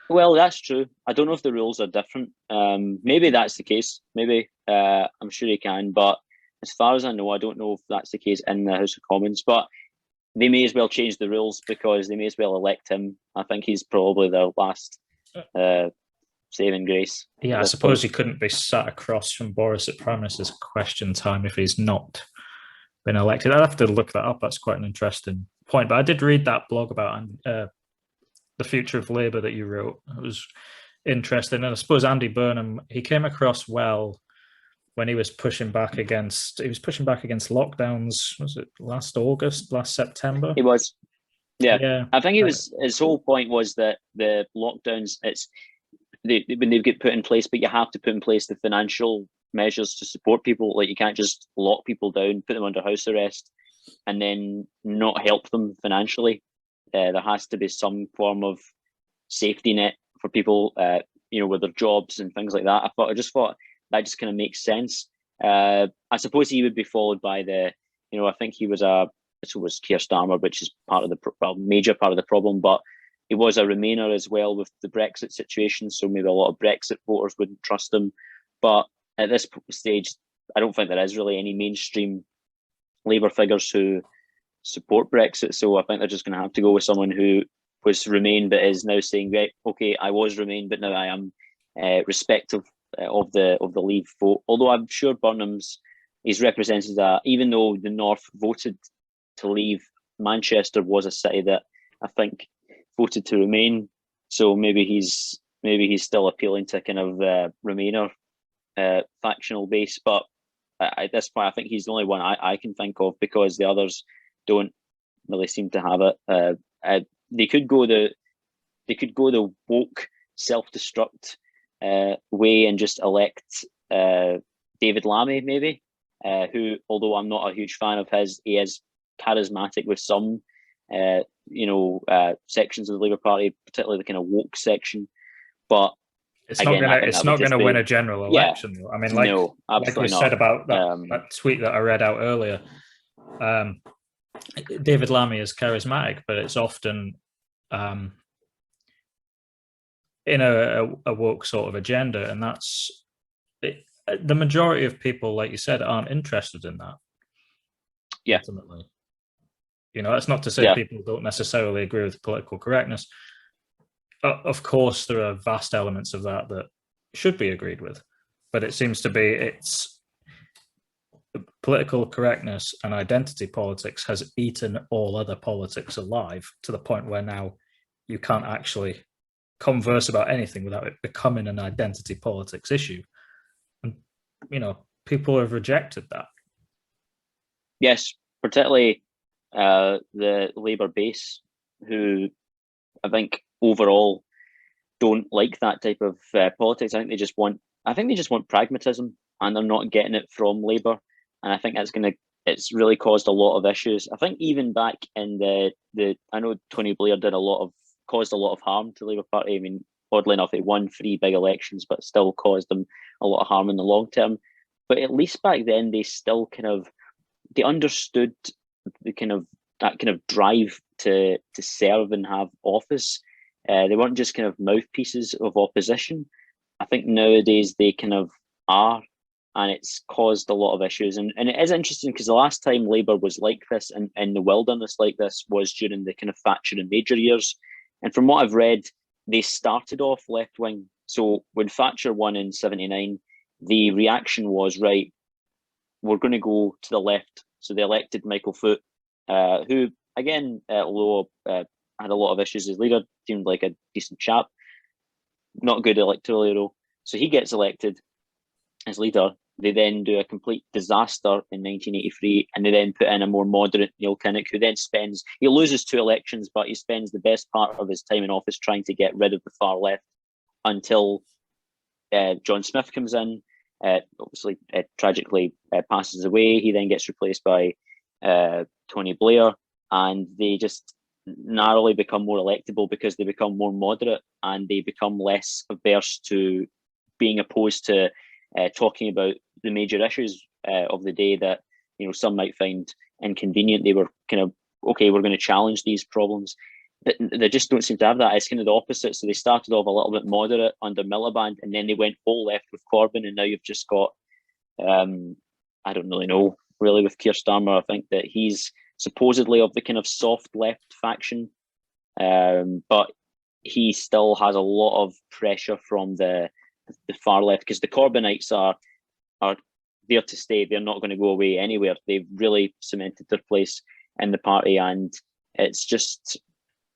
[SPEAKER 11] Well, that's true. I don't know if the rules are different. Maybe that's the case. Maybe I'm sure he can, but as far as I know, I don't know if that's the case in the House of Commons. But they may as well change the rules because they may as well elect him. I think he's probably their last saving grace.
[SPEAKER 10] Yeah, I suppose he couldn't be sat across from Boris at Prime Minister's question time if he's not been elected. I'd have to look that up. That's quite an interesting point. But I did read that blog about the future of Labour that you wrote. It was interesting. And I suppose Andy Burnham, he came across well when he was pushing back against lockdowns. Was it last September?
[SPEAKER 11] He was. Yeah. I think his whole point was that the lockdowns, when they get put in place, but you have to put in place the financial measures to support people. Like, you can't just lock people down, put them under house arrest, and then not help them financially. There has to be some form of safety net for people, with their jobs and things like that. I just thought that just kind of makes sense. I suppose he would be followed by I think he was Keir Starmer, which is major part of the problem, but he was a Remainer as well with the Brexit situation, so maybe a lot of Brexit voters wouldn't trust him. But at this stage, I don't think there is really any mainstream Labour figures who support Brexit, so I think they're just going to have to go with someone who was Remain but is now saying, right, okay, I was Remain, but now I am respective of the Leave vote. Although I'm sure he's represented that, even though the North voted to leave, Manchester was a city that I think voted to remain. So maybe he's still appealing to kind of Remainer factional base. But at this point, I think he's the only one I can think of, because the others don't really seem to have it. They could go the woke self-destruct way and just elect David Lammy, maybe, who, although I'm not a huge fan of his, he is charismatic with some sections of the Labour Party, particularly the kind of woke section. But
[SPEAKER 10] it's not going to win a general election.
[SPEAKER 11] Yeah,
[SPEAKER 10] though. I mean,
[SPEAKER 11] like
[SPEAKER 10] we said about that tweet that I read out earlier. David Lammy is charismatic, but it's often in a woke sort of agenda, and that's it. The majority of people, like you said, aren't interested in that.
[SPEAKER 11] Yeah,
[SPEAKER 10] ultimately. That's not to say people don't necessarily agree with political correctness. Of course, there are vast elements of that should be agreed with, but it seems to be it's political correctness and identity politics has eaten all other politics alive, to the point where now you can't actually converse about anything without it becoming an identity politics issue. And, people have rejected that.
[SPEAKER 11] Yes, particularly the Labour base, who I think overall don't like that type of politics. I think they just want pragmatism, and they're not getting it from Labour. And I think it's really caused a lot of issues. I think even back in I know Tony Blair caused a lot of harm to the Labour Party. I mean, oddly enough, he won 3 big elections, but still caused them a lot of harm in the long term. But at least back then, they still they understood the kind of that kind of drive to serve and have office. They weren't just kind of mouthpieces of opposition. I think nowadays they kind of are, and it's caused a lot of issues. And it is interesting because the last time Labour was like this and in the wilderness like this was during the kind of Thatcher and Major years. And from what I've read, they started off left wing. So when Thatcher won in '79, the reaction was, right, we're going to go to the left. So they elected Michael Foot, who, again, although had a lot of issues as leader, seemed like a decent chap. Not good electorally, though. So he gets elected as leader. They then do a complete disaster in 1983, and they then put in a more moderate Neil Kinnock, who then he loses 2 elections, but he spends the best part of his time in office trying to get rid of the far left until John Smith comes in. Obviously, tragically passes away. He then gets replaced by Tony Blair, and they just narrowly become more electable because they become more moderate and they become less averse to being opposed to talking about the major issues of the day that some might find inconvenient. They were kind of, okay, we're going to challenge these problems. But they just don't seem to have that. It's kind of the opposite. So they started off a little bit moderate under Miliband, and then they went full left with Corbyn, and now you've just got, I don't really know, really, with Keir Starmer. I think that he's supposedly of the kind of soft left faction, but he still has a lot of pressure from the far left, because the Corbynites are there to stay. They're not going to go away anywhere. They've really cemented their place in the party, and it's just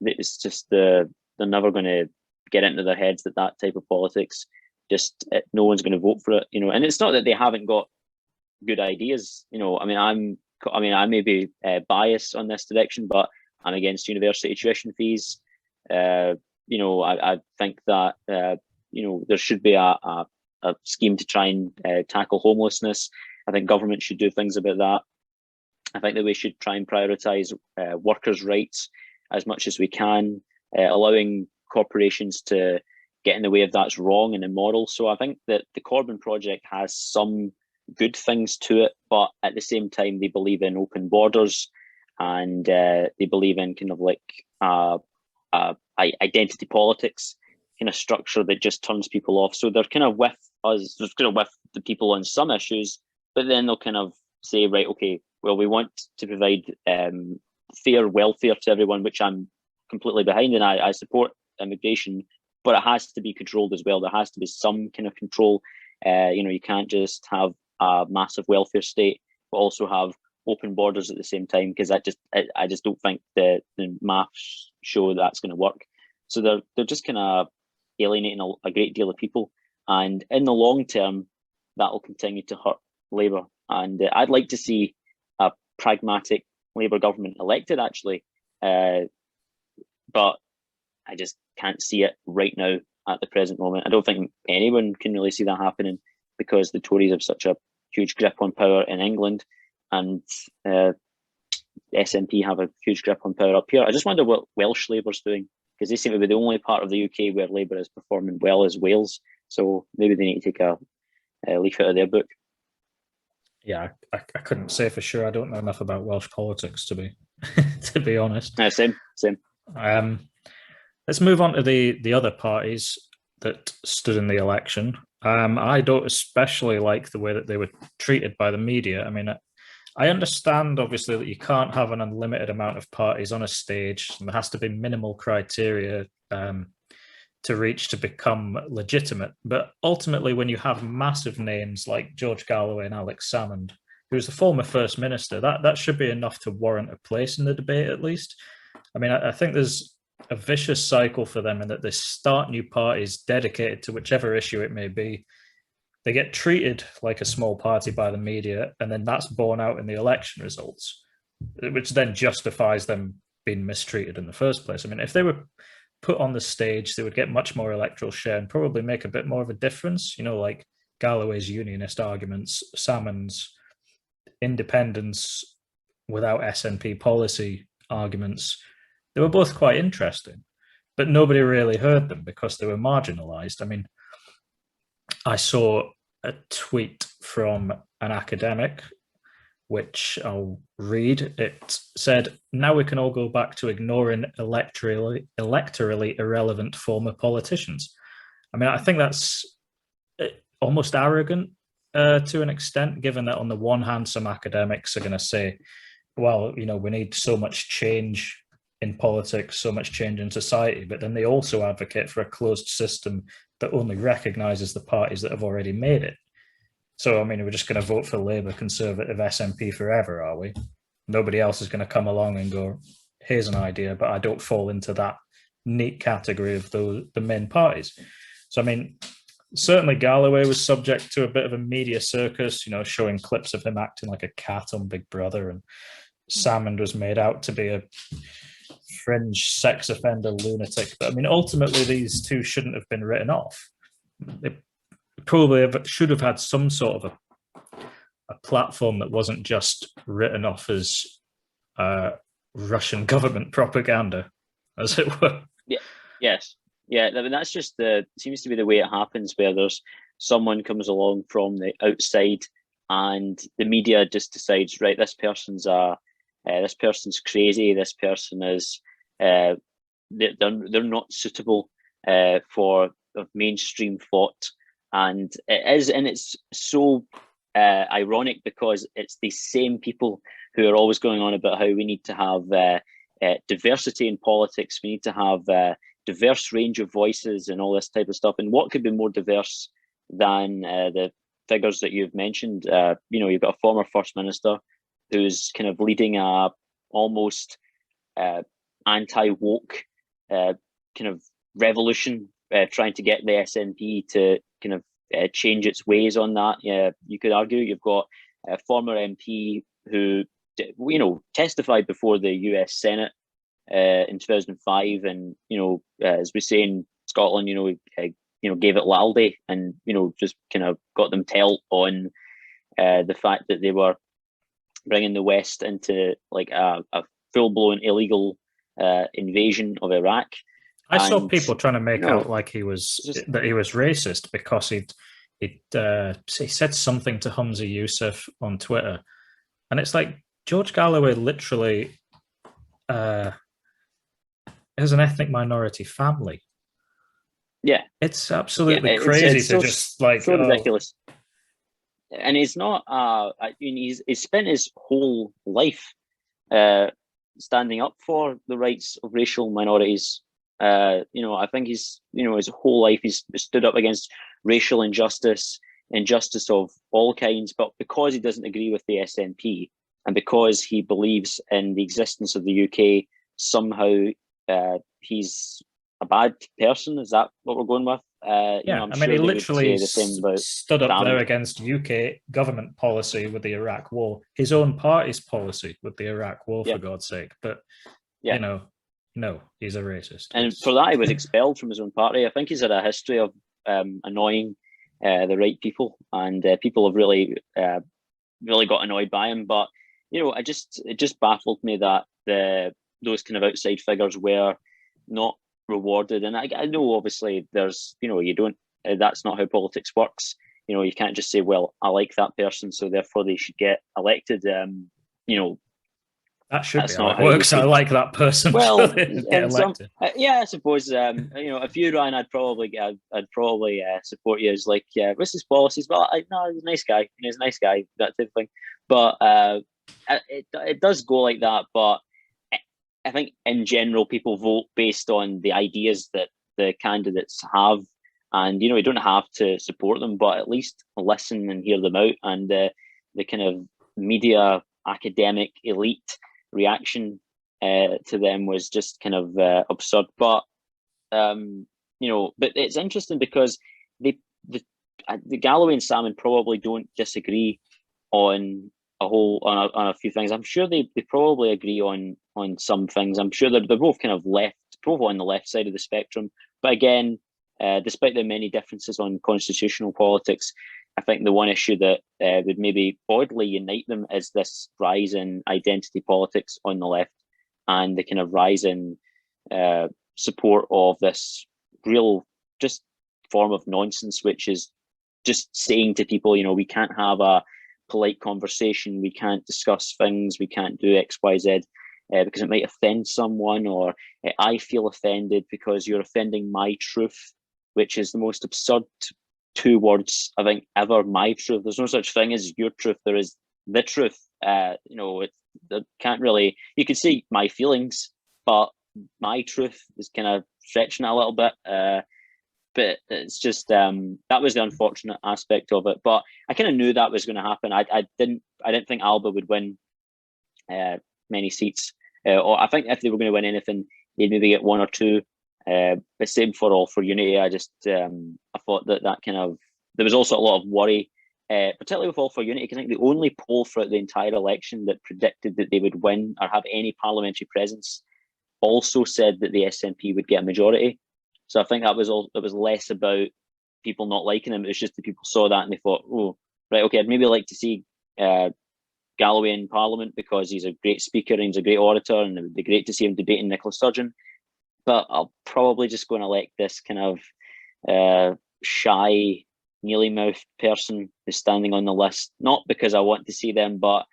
[SPEAKER 11] they're never going to get into their heads that type of politics, no one's going to vote for it, And it's not that they haven't got good ideas, I may be biased on this direction, but I'm against university tuition fees. I think that there should be a scheme to try and tackle homelessness. I think government should do things about that. I think that we should try and prioritise workers' rights as much as we can. Allowing corporations to get in the way of that's wrong and immoral. So I think that the Corbyn project has some good things to it, but at the same time they believe in open borders, and they believe in kind of like identity politics kind of structure that just turns people off. So they're kind of with us, they're kind of with the people on some issues, but then they'll kind of say, right, okay, well, we want to provide fair welfare to everyone, which I'm completely behind, and I support immigration, but it has to be controlled as well. There has to be some kind of control. You can't just have a massive welfare state, but also have open borders at the same time, because I just don't think the maths show that's going to work. So they're just kind of alienating a great deal of people, and in the long term, that will continue to hurt Labour. And I'd like to see a pragmatic Labour government elected, actually, but I just can't see it right now at the present moment. I don't think anyone can really see that happening, because the Tories have such a huge grip on power in England, and the SNP have a huge grip on power up here. I just wonder what Welsh Labour's doing, because they seem to be the only part of the UK where Labour is performing well as Wales. So maybe they need to take a leaf out of their book.
[SPEAKER 10] Yeah, I couldn't say for sure. I don't know enough about Welsh politics to be honest.
[SPEAKER 11] Same.
[SPEAKER 10] Let's move on to the other parties that stood in the election. I don't especially like the way that they were treated by the media. I mean, I understand, obviously, that you can't have an unlimited amount of parties on a stage, and there has to be minimal criteria to reach to become legitimate. But ultimately, when you have massive names like George Galloway and Alex Salmond, who was the former First Minister, that should be enough to warrant a place in the debate, at least. I mean, I think there's a vicious cycle for them in that they start new parties dedicated to whichever issue it may be. They get treated like a small party by the media, and then that's borne out in the election results, which then justifies them being mistreated in the first place. I mean, if they were put on the stage, they would get much more electoral share and probably make a bit more of a difference, like Galloway's unionist arguments, Salmond's independence without SNP policy arguments. They were both quite interesting, but nobody really heard them because they were marginalised. I mean, I saw a tweet from an academic which I'll read. It said, "Now we can all go back to ignoring electorally irrelevant former politicians." I mean, I think that's almost arrogant to an extent, given that on the one hand, some academics are going to say, well, you know, we need so much change in politics, so much change in society, but then they also advocate for a closed system that only recognises the parties that have already made it. So, I mean, we're just going to vote for Labour, Conservative, SNP forever, are we? Nobody else is going to come along and go, here's an idea, but I don't fall into that neat category of the main parties. So, I mean, certainly Galloway was subject to a bit of a media circus, you know, showing clips of him acting like a cat on Big Brother, and Salmond was made out to be a fringe sex offender lunatic. But I mean, ultimately, these two shouldn't have been written off. They probably should have had some sort of a platform that wasn't just written off as Russian government propaganda, as it were.
[SPEAKER 11] Yeah. Yes. Yeah. I mean, that's just seems to be the way it happens, where there's someone comes along from the outside, and the media just decides, right, this person's crazy. This person is they're not suitable for mainstream thought, and it's so ironic, because it's the same people who are always going on about how we need to have diversity in politics. We need to have diverse range of voices and all this type of stuff. And what could be more diverse than the figures that you've mentioned? You know, you've got a former First Minister who's kind of leading a almost anti-woke kind of revolution, trying to get the SNP to kind of change its ways on that. You could argue you've got a former MP who, you know, testified before the US Senate in 2005, and you know, as we say in Scotland, you know, gave it laldy, and you know, just kind of got them telt on the fact that they were bringing the West into like a full-blown illegal invasion of Iraq.
[SPEAKER 10] I saw people trying to make out like he was racist because he said something to Humza Yousaf on Twitter, and it's like George Galloway literally has an ethnic minority family.
[SPEAKER 11] Yeah,
[SPEAKER 10] it's absolutely crazy it's to just like
[SPEAKER 11] so ridiculous. And he's not. I mean, he's spent his whole life standing up for the rights of racial minorities. You know, I think he's, you know, his whole life he's stood up against racial injustice of all kinds. But because he doesn't agree with the SNP, and because he believes in the existence of the UK, somehow he's a bad person. Is that what we're going with?
[SPEAKER 10] Yeah,
[SPEAKER 11] you know,
[SPEAKER 10] I mean, he literally
[SPEAKER 11] the same about
[SPEAKER 10] stood up there against UK government policy with the Iraq War, his own party's policy with the Iraq War, for God's sake. But, you know, no, he's a racist.
[SPEAKER 11] And for that, he was expelled from his own party. I think he's had a history of annoying the right people, and people have really got annoyed by him. But, you know, it just baffled me that those kind of outside figures were not rewarded. And I know, obviously, there's, you know, you don't, that's not how politics works. You know, you can't just say, well, I like that person, so therefore they should get elected. You know,
[SPEAKER 10] that should be how it works. I like that person.
[SPEAKER 11] Well,
[SPEAKER 10] get elected.
[SPEAKER 11] Yeah, I suppose. You know, if you ran, I'd probably support you as like, what's his policies? Well, no, he's a nice guy. He's a nice guy. That type of thing. But it does go like that. But I think in general, people vote based on the ideas that the candidates have, and you know, you don't have to support them, but at least listen and hear them out. And the kind of media academic elite reaction to them was just kind of absurd. But you know, but it's interesting because the Galloway and Salmond probably don't disagree on a few things. I'm sure they probably agree on some things. I'm sure they're both kind of both on the left side of the spectrum. But again, despite the many differences on constitutional politics, I think the one issue that would maybe oddly unite them is this rise in identity politics on the left, and the kind of rise in support of this real just form of nonsense, which is just saying to people, you know, we can't have a polite conversation. We can't discuss things. We can't do X, Y, Z because it might offend someone, or I feel offended because you're offending my truth, which is the most absurd two words I think ever. My truth. There's no such thing as your truth. There is the truth. It can't really. You could say my feelings, but my truth is kind of stretching it a little bit. But it's just that was the unfortunate aspect of it. But I kind of knew that was going to happen. I didn't think Alba would win many seats, or I think if they were going to win anything, they'd maybe get one or two. The same for All for Unity. I just I thought that kind of, there was also a lot of worry, particularly with All for Unity, because I think the only poll throughout the entire election that predicted that they would win or have any parliamentary presence also said that the SNP would get a majority. So I think that was less about people not liking him. It was just that people saw that and they thought, oh, right, okay, I'd maybe like to see Galloway in Parliament because he's a great speaker and he's a great orator, and it would be great to see him debating Nicola Sturgeon. But I'll probably just go and elect this kind of shy, mealy-mouthed person who's standing on the list, not because I want to see them, but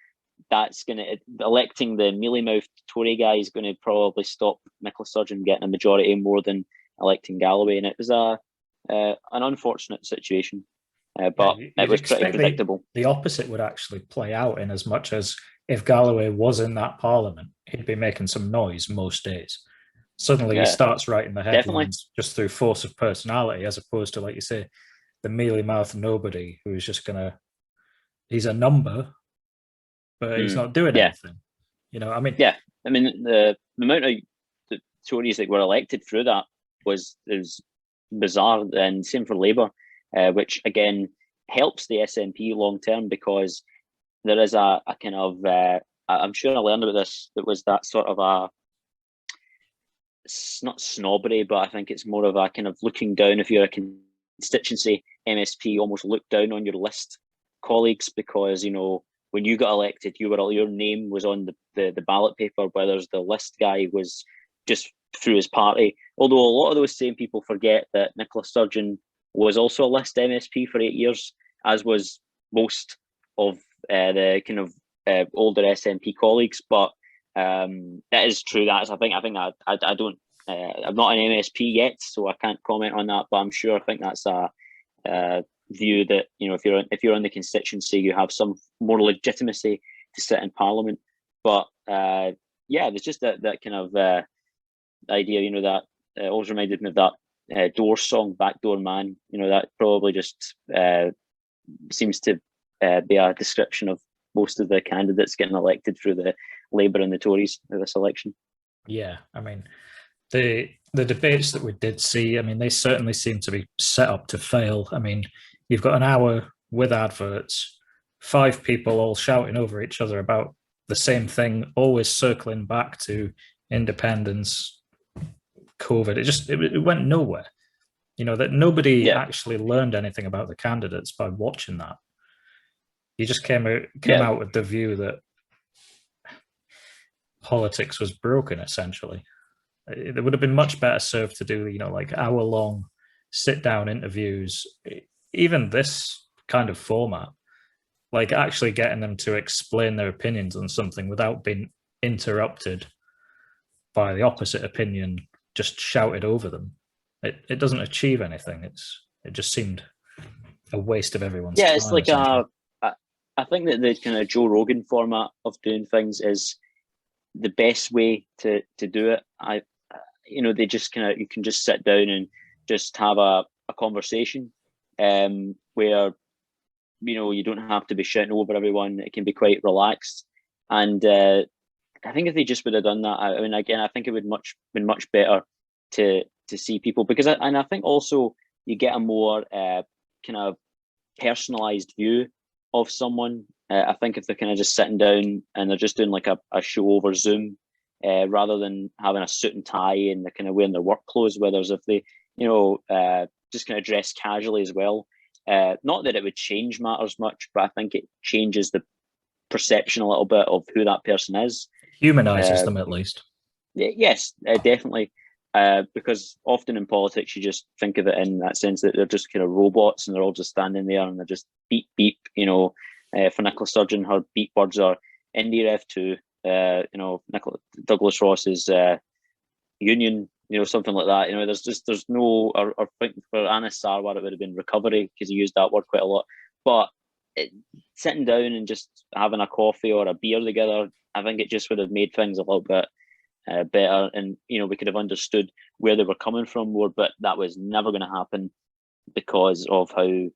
[SPEAKER 11] that's going to, electing the mealy-mouthed Tory guy is going to probably stop Nicola Sturgeon getting a majority more than electing Galloway, and it was an unfortunate situation, but it was pretty predictable.
[SPEAKER 10] The opposite would actually play out, in as much as if Galloway was in that parliament, he'd be making some noise most days. Suddenly he starts writing the headlines just through force of personality, as opposed to, like you say, the mealy-mouthed nobody who's just gonna, he's a number, but he's not doing anything. You know, I mean,
[SPEAKER 11] the amount of the Tories that were elected through that was bizarre, and same for Labour, which again helps the SNP long term, because there is a kind of I'm sure I learned about this. There was that sort of a, it's not snobbery, but I think it's more of a kind of looking down. If you're a constituency MSP, almost look down on your list colleagues, because you know when you got elected, your name was on the ballot paper, whereas the list guy was just through his party. Although a lot of those same people forget that Nicola Sturgeon was also a list MSP for 8 years, as was most of the kind of older SNP colleagues. But that is true. That's I think that I don't. I'm not an MSP yet, so I can't comment on that. But I'm sure I think that's a view that, you know, if you're on the constituency, you have some more legitimacy to sit in Parliament. But there's just that kind of idea, you know, that always reminded me of that Doors song, Backdoor Man. You know, that probably just seems to be a description of most of the candidates getting elected through the Labour and the Tories of this election.
[SPEAKER 10] Yeah, I mean, the debates that we did see, I mean, they certainly seem to be set up to fail. I mean, you've got an hour with adverts, 5 people all shouting over each other about the same thing, always circling back to independence, COVID. It went nowhere. You know, that nobody actually learned anything about the candidates by watching that. You just came out with the view that politics was broken, essentially. It would have been much better served to do, you know, like hour-long sit-down interviews, even this kind of format, like actually getting them to explain their opinions on something without being interrupted by the opposite opinion just shouted over them. It doesn't achieve anything. It just seemed a waste of everyone's time.
[SPEAKER 11] It's like I think that the kind of Joe Rogan format of doing things is the best way to do it. They just kind of, you can just sit down and just have a conversation where, you know, you don't have to be shouting over everyone. It can be quite relaxed. And I think if they just would have done that, I mean, again, I think it would been much better to see people, because I think also you get a more kind of personalized view of someone. I think if they're kind of just sitting down and they're just doing like a show over Zoom, rather than having a suit and tie and they're kind of wearing their work clothes, whereas if they, you know, just kind of dress casually as well. Not that it would change matters much, but I think it changes the perception a little bit of who that person is.
[SPEAKER 10] Humanizes them, at least.
[SPEAKER 11] Yes, definitely. Because often in politics, you just think of it in that sense that they're just kind of robots and they're all just standing there and they're just beep, beep, you know, for Nicola Sturgeon, her beat words are Indie Rev 2, Douglas Ross's Union, something like that. There's no, or for Anis Sarwar it would have been recovery, because he used that word quite a lot. But sitting down and just having a coffee or a beer together, I think it just would have made things a little bit better, and we could have understood where they were coming from more. But that was never going to happen because of how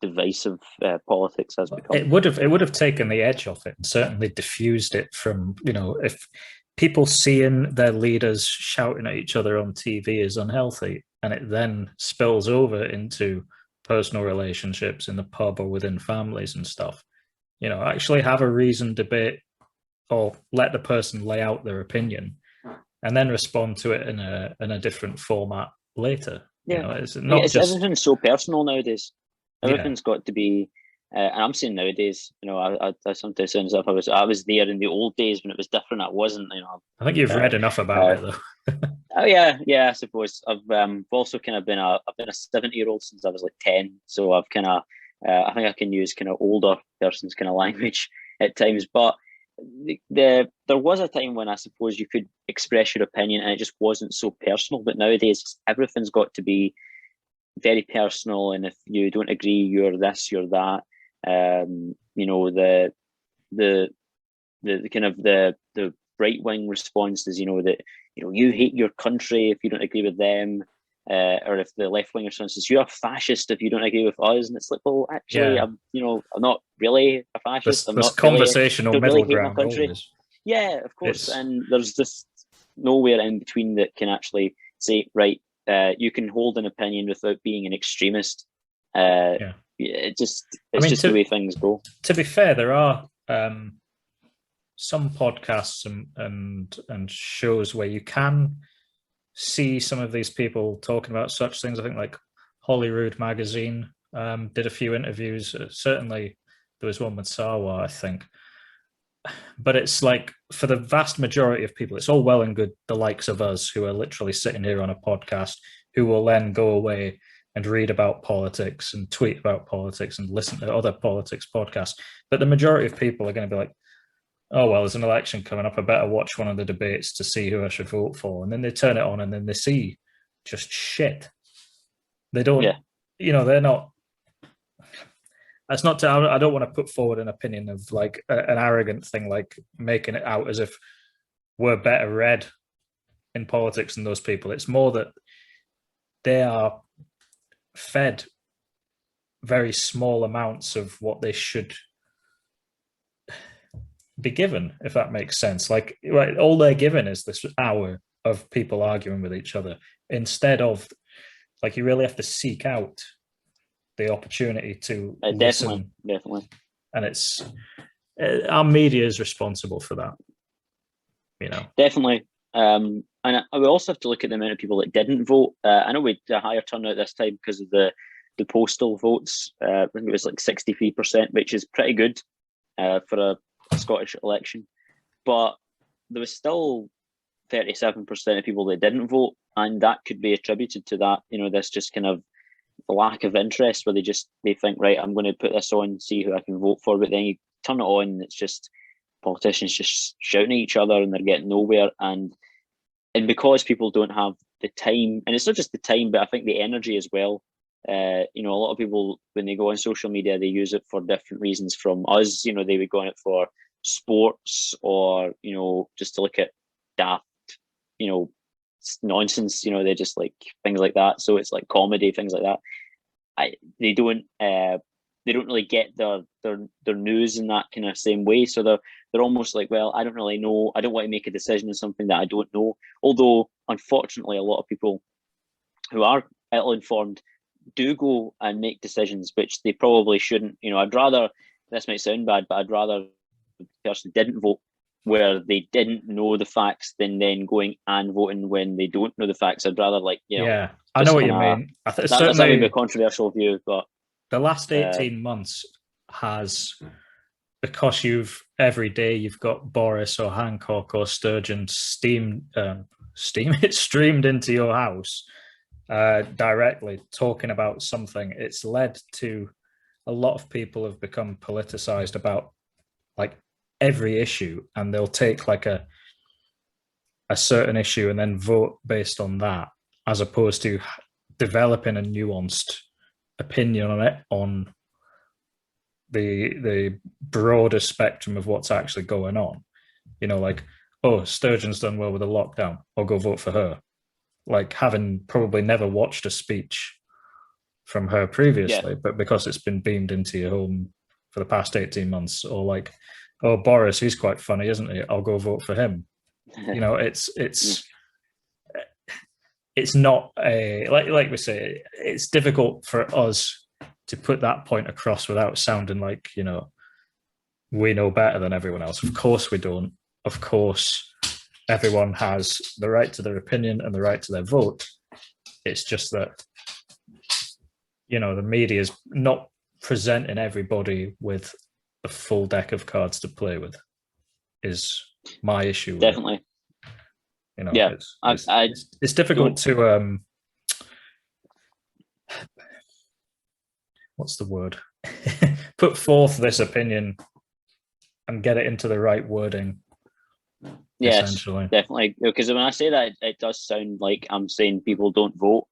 [SPEAKER 11] divisive politics has become.
[SPEAKER 10] It would have taken the edge off it, and certainly diffused it from, if people seeing their leaders shouting at each other on TV is unhealthy, and it then spills over into personal relationships in the pub or within families and stuff. Actually have a reasoned debate, or let the person lay out their opinion, and then respond to it in a different format later. It's not just
[SPEAKER 11] everything's so personal nowadays. Everything's got to be, and I'm saying nowadays. I sometimes say myself, I was there in the old days when it was different. I wasn't.
[SPEAKER 10] I think you've read enough about it, though.
[SPEAKER 11] Oh yeah. I suppose I've also kind of been a 70-year-old since I was like 10. So I've kind of I think I can use kind of older person's kind of language at times. But there was a time when I suppose you could express your opinion and it just wasn't so personal. But nowadays everything's got to be very personal, and if you don't agree, you're this, you're that. The kind of the right wing response is that you hate your country if you don't agree with them, or if the left wing response is you're a fascist if you don't agree with us, and it's like, well, actually, I'm not really a fascist. I'm not
[SPEAKER 10] conversational
[SPEAKER 11] really,
[SPEAKER 10] middle ground. Always.
[SPEAKER 11] Yeah, of course, and there's just nowhere in between that can actually say, right, you can hold an opinion without being an extremist. It's just the way things go.
[SPEAKER 10] To be fair, there are some podcasts and shows where you can see some of these people talking about such things. I think like Holyrood magazine did a few interviews. Certainly there was one with Sarwar, I think. But it's like, for the vast majority of people, it's all well and good, the likes of us who are literally sitting here on a podcast, who will then go away and read about politics and tweet about politics and listen to other politics podcasts. But the majority of people are going to be like, oh, well, there's an election coming up, I better watch one of the debates to see who I should vote for. And then they turn it on and then they see just shit. They don't, they're not, that's not to, I don't want to put forward an opinion of like an arrogant thing, like making it out as if we're better read in politics than those people. It's more that they are fed very small amounts of what they should be given, if that makes sense. Like, right, all they're given is this hour of people arguing with each other, instead of, like, you really have to seek out the opportunity to listen.
[SPEAKER 11] Definitely.
[SPEAKER 10] And it's our media is responsible for that,
[SPEAKER 11] Definitely. And I would also have to look at the amount of people that didn't vote. I know we had a higher turnout this time because of the postal votes. I think it was like 63%, which is pretty good for a Scottish election. But there was still 37% of people that didn't vote, and that could be attributed to that. This just kind of lack of interest, where they think, right, I'm going to put this on, see who I can vote for. But then you turn it on, and it's just politicians just shouting at each other, and they're getting nowhere. And because people don't have the time, and it's not just the time, but I think the energy as well. A lot of people, when they go on social media, they use it for different reasons from us. They would go on it for sports, or, just to look at daft, nonsense. They just like things like that. So it's like comedy, things like that. They don't really get their news in that kind of same way. So they're almost like, well, I don't really know. I don't want to make a decision on something that I don't know. Although, unfortunately, a lot of people who are ill-informed do go and make decisions which they probably shouldn't. I'd rather, this might sound bad, but I'd rather the person didn't vote where they didn't know the facts than then going and voting when they don't know the facts. I'd rather I know
[SPEAKER 10] what you mean.
[SPEAKER 11] That's maybe a controversial view, but
[SPEAKER 10] the last 18 months has, because every day you've got Boris or Hancock or Sturgeon streamed into your house directly talking about something. It's led to a lot of people have become politicized about like every issue, and they'll take like a certain issue and then vote based on that, as opposed to developing a nuanced opinion on it, on the broader spectrum of what's actually going on. You know, like, oh, Sturgeon's done well with the lockdown, I'll go vote for her. Like, having probably never watched a speech from her previously, but because it's been beamed into your home for the past 18 months, or like, oh, Boris, he's quite funny, isn't he? I'll go vote for him. You know, it's not a, like we say, it's difficult for us to put that point across without sounding like, you know, we know better than everyone else. Of course we don't. Of course, everyone has the right to their opinion and the right to their vote. It's just that, you know, the media is not presenting everybody with a full deck of cards to play with, is my issue.
[SPEAKER 11] Definitely.
[SPEAKER 10] You know,
[SPEAKER 11] yeah,
[SPEAKER 10] it's difficult to what's the word? Put forth this opinion and get it into the right wording.
[SPEAKER 11] Yes, definitely. Because when I say that, it does sound like I'm saying people don't vote,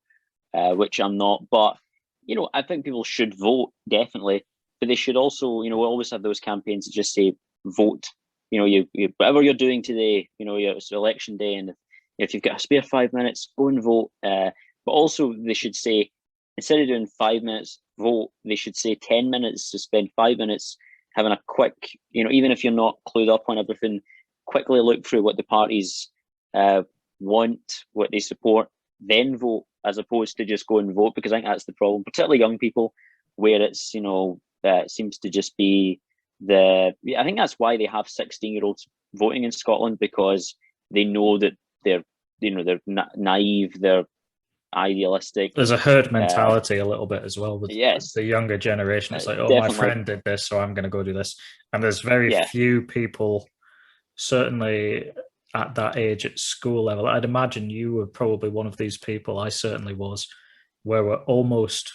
[SPEAKER 11] which I'm not. But, you know, I think people should vote, definitely. But they should also, you know, we always have those campaigns that just say vote. You know, you whatever you're doing today, you know, it's election day, and if you've got a spare 5 minutes, go and vote. But also, they should say, instead of doing 5 minutes vote, they should say 10 minutes to spend 5 minutes having a quick, you know, even if you're not clued up on everything, quickly look through what the parties want, what they support, then vote, as opposed to just go and vote. Because I think that's the problem, particularly young people, where it's, you know, it seems to just be I think that's why they have 16-year-olds voting in Scotland, because they know that they're naive, they're idealistic.
[SPEAKER 10] There's a herd mentality a little bit as well with the younger generation. It's like, oh, definitely. My friend did this, so I'm going to go do this. And there's very few people, certainly at that age at school level. I'd imagine you were probably one of these people. I certainly was, where we're almost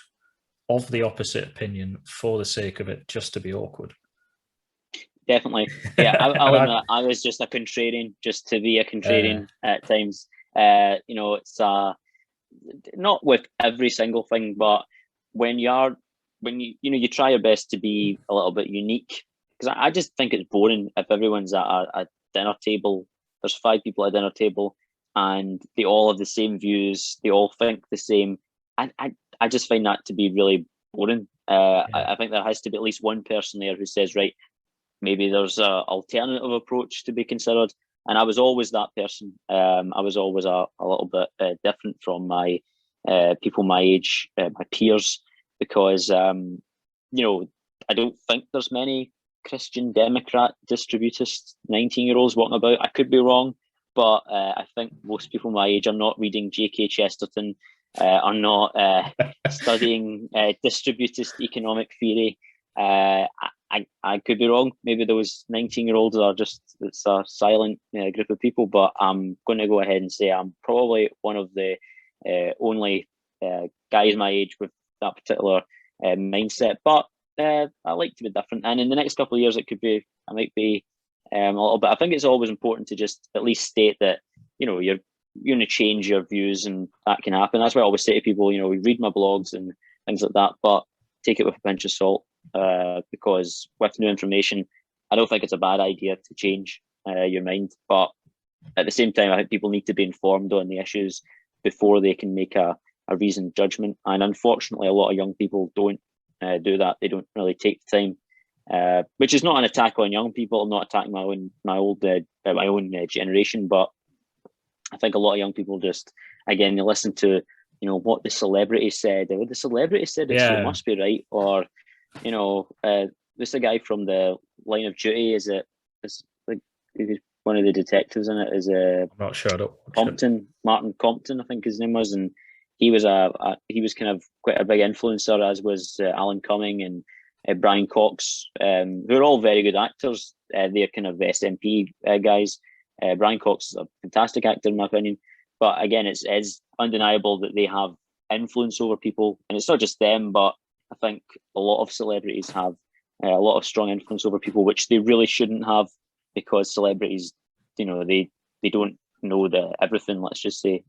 [SPEAKER 10] of the opposite opinion for the sake of it, just to be awkward.
[SPEAKER 11] Definitely. Yeah, I'll admit, I was just a contrarian, just to be a contrarian at times. You know, it's not with every single thing, but when you try your best to be a little bit unique, because I just think it's boring if everyone's at a dinner table. There's 5 people at a dinner table, and they all have the same views. They all think the same. I just find that to be really boring. I think there has to be at least one person there who says, right, maybe there's an alternative approach to be considered. And I was always that person. I was always a little bit different from my people my age, my peers, because, you know, I don't think there's many Christian Democrat distributist 19-year-olds walking about. I could be wrong, but I think most people my age are not reading J.K. Chesterton, are not studying distributist economic theory. I could be wrong. Maybe those 19-year-olds are it's a silent group of people, but I'm going to go ahead and say I'm probably one of the only guys my age with that particular mindset. But I like to be different, and in the next couple of years, I might be a little bit. I think it's always important to just at least state that, you know, you're going to change your views, and that can happen. That's why I always say to people, you know, we read my blogs and things like that, but take it with a pinch of salt, because with new information, I don't think it's a bad idea to change your mind. But at the same time, I think people need to be informed on the issues before they can make a reasoned judgment. And unfortunately, a lot of young people don't do that. They don't really take the time, which is not an attack on young people. I'm not attacking my own generation, but I think a lot of young people just, again, they listen to, you know, what the celebrity said. What the celebrity said, so it must be right. Or, you know, this the guy from the Line of Duty. Is like one of the detectives in it? Is
[SPEAKER 10] I'm not sure.
[SPEAKER 11] Martin Compton, I think his name was, and he was he was kind of quite a big influencer, as was Alan Cumming and Brian Cox, who are all very good actors. They're kind of SNP guys. Brian Cox is a fantastic actor in my opinion, but again, it's undeniable that they have influence over people, and it's not just them, but I think a lot of celebrities have a lot of strong influence over people, which they really shouldn't have, because celebrities, they don't know everything. Let's just say.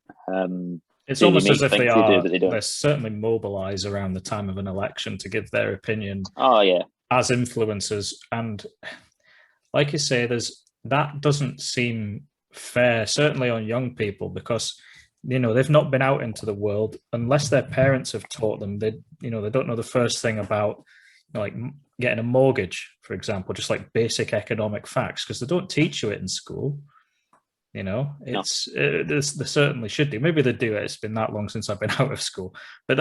[SPEAKER 10] It's almost as if
[SPEAKER 11] they
[SPEAKER 10] are.
[SPEAKER 11] But they don't.
[SPEAKER 10] They're certainly mobilise around the time of an election to give their opinion.
[SPEAKER 11] Oh yeah,
[SPEAKER 10] as influencers, and like you say, that doesn't seem fair. Certainly on young people, because they've not been out into the world unless their parents have taught them. They don't know the first thing about like getting a mortgage, for example, just like basic economic facts, because they don't teach you it in school. They certainly should do. Maybe they do it. It's been that long since I've been out of school, but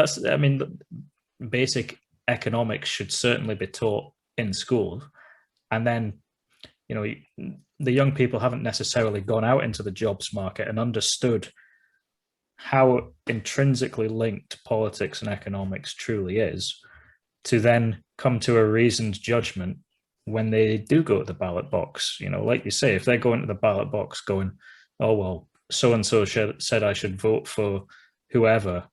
[SPEAKER 10] basic economics should certainly be taught in school. And then, the young people haven't necessarily gone out into the jobs market and understood how intrinsically linked politics and economics truly is, to then come to a reasoned judgment when they do go to the ballot box. Like you say, if they're going to the ballot box going, oh, well, so-and-so said I should vote for whoever,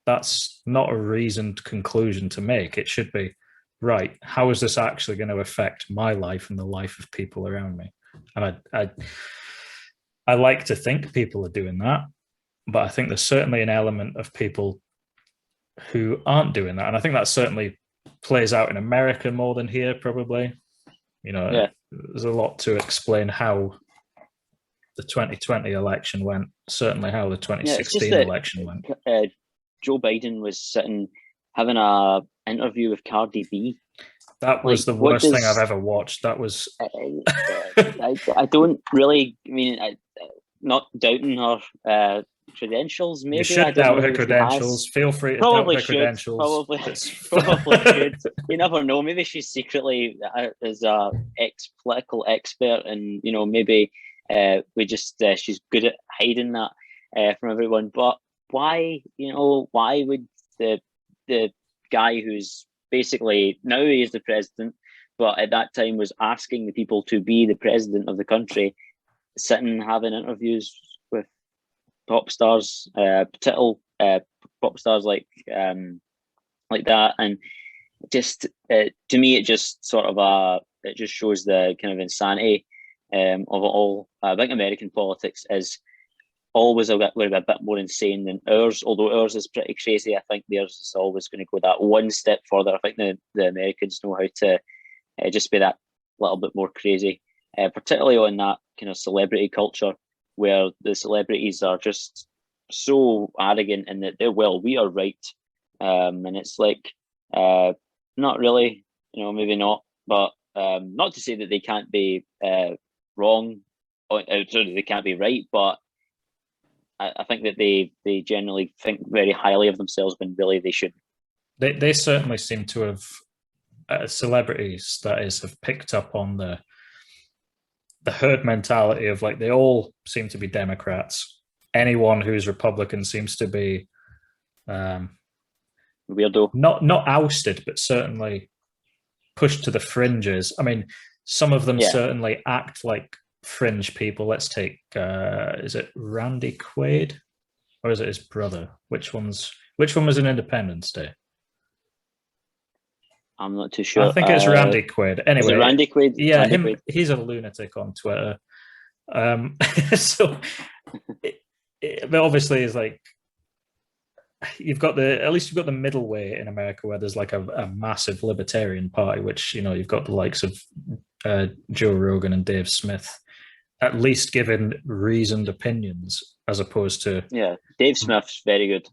[SPEAKER 10] that's not a reasoned conclusion to make. It should be, right, how is this actually going to affect my life and the life of people around me? And I like to think people are doing that, but I think there's certainly an element of people who aren't doing that. And I think that certainly plays out in America more than here, probably. There's a lot to explain how the 2020 election went, certainly how the 2016 election went.
[SPEAKER 11] Joe Biden was sitting having a interview with Cardi B.
[SPEAKER 10] That was the worst thing I've ever watched. That was...
[SPEAKER 11] I don't really... not doubting her credentials, maybe.
[SPEAKER 10] You should doubt her credentials. Feel free to doubt her credentials.
[SPEAKER 11] Probably should. You never know. Maybe she's secretly is a political expert, and maybe she's good at hiding that from everyone. But why would the guy who's basically, now he is the president, but at that time was asking the people to be the president of the country, sitting having interviews with pop stars, particular pop stars like that, and just to me, it just sort of it just shows the kind of insanity of it all. I think American politics is always a bit more insane than ours, although ours is pretty crazy. I think theirs is always going to go that one step further. I think the Americans know how to just be that little bit more crazy, particularly on that kind of celebrity culture, where the celebrities are just so arrogant and that we are right. And it's like, not really, maybe not, but not to say that they can't be wrong, or sorry, they can't be right, but I think that they generally think very highly of themselves when really they shouldn't.
[SPEAKER 10] They certainly seem to have, celebrities, that is, have picked up on the herd mentality of, like, they all seem to be Democrats. Anyone who's Republican seems to be
[SPEAKER 11] weirdo.
[SPEAKER 10] Not ousted, but certainly pushed to the fringes. I mean, some of them certainly act like fringe people. Let's take is it Randy Quaid, or is it his brother? Which one was in Independence Day?
[SPEAKER 11] I'm not too sure.
[SPEAKER 10] I think it's Randy Quaid. Anyway,
[SPEAKER 11] is it Randy Quaid?
[SPEAKER 10] Yeah,
[SPEAKER 11] Randy Quaid.
[SPEAKER 10] He's a lunatic on Twitter. So, but obviously, it's like you've got the middle way in America, where there's like a massive libertarian party, which you've got the likes of Joe Rogan and Dave Smith, at least giving reasoned opinions, as opposed to
[SPEAKER 11] Dave Smith's very good.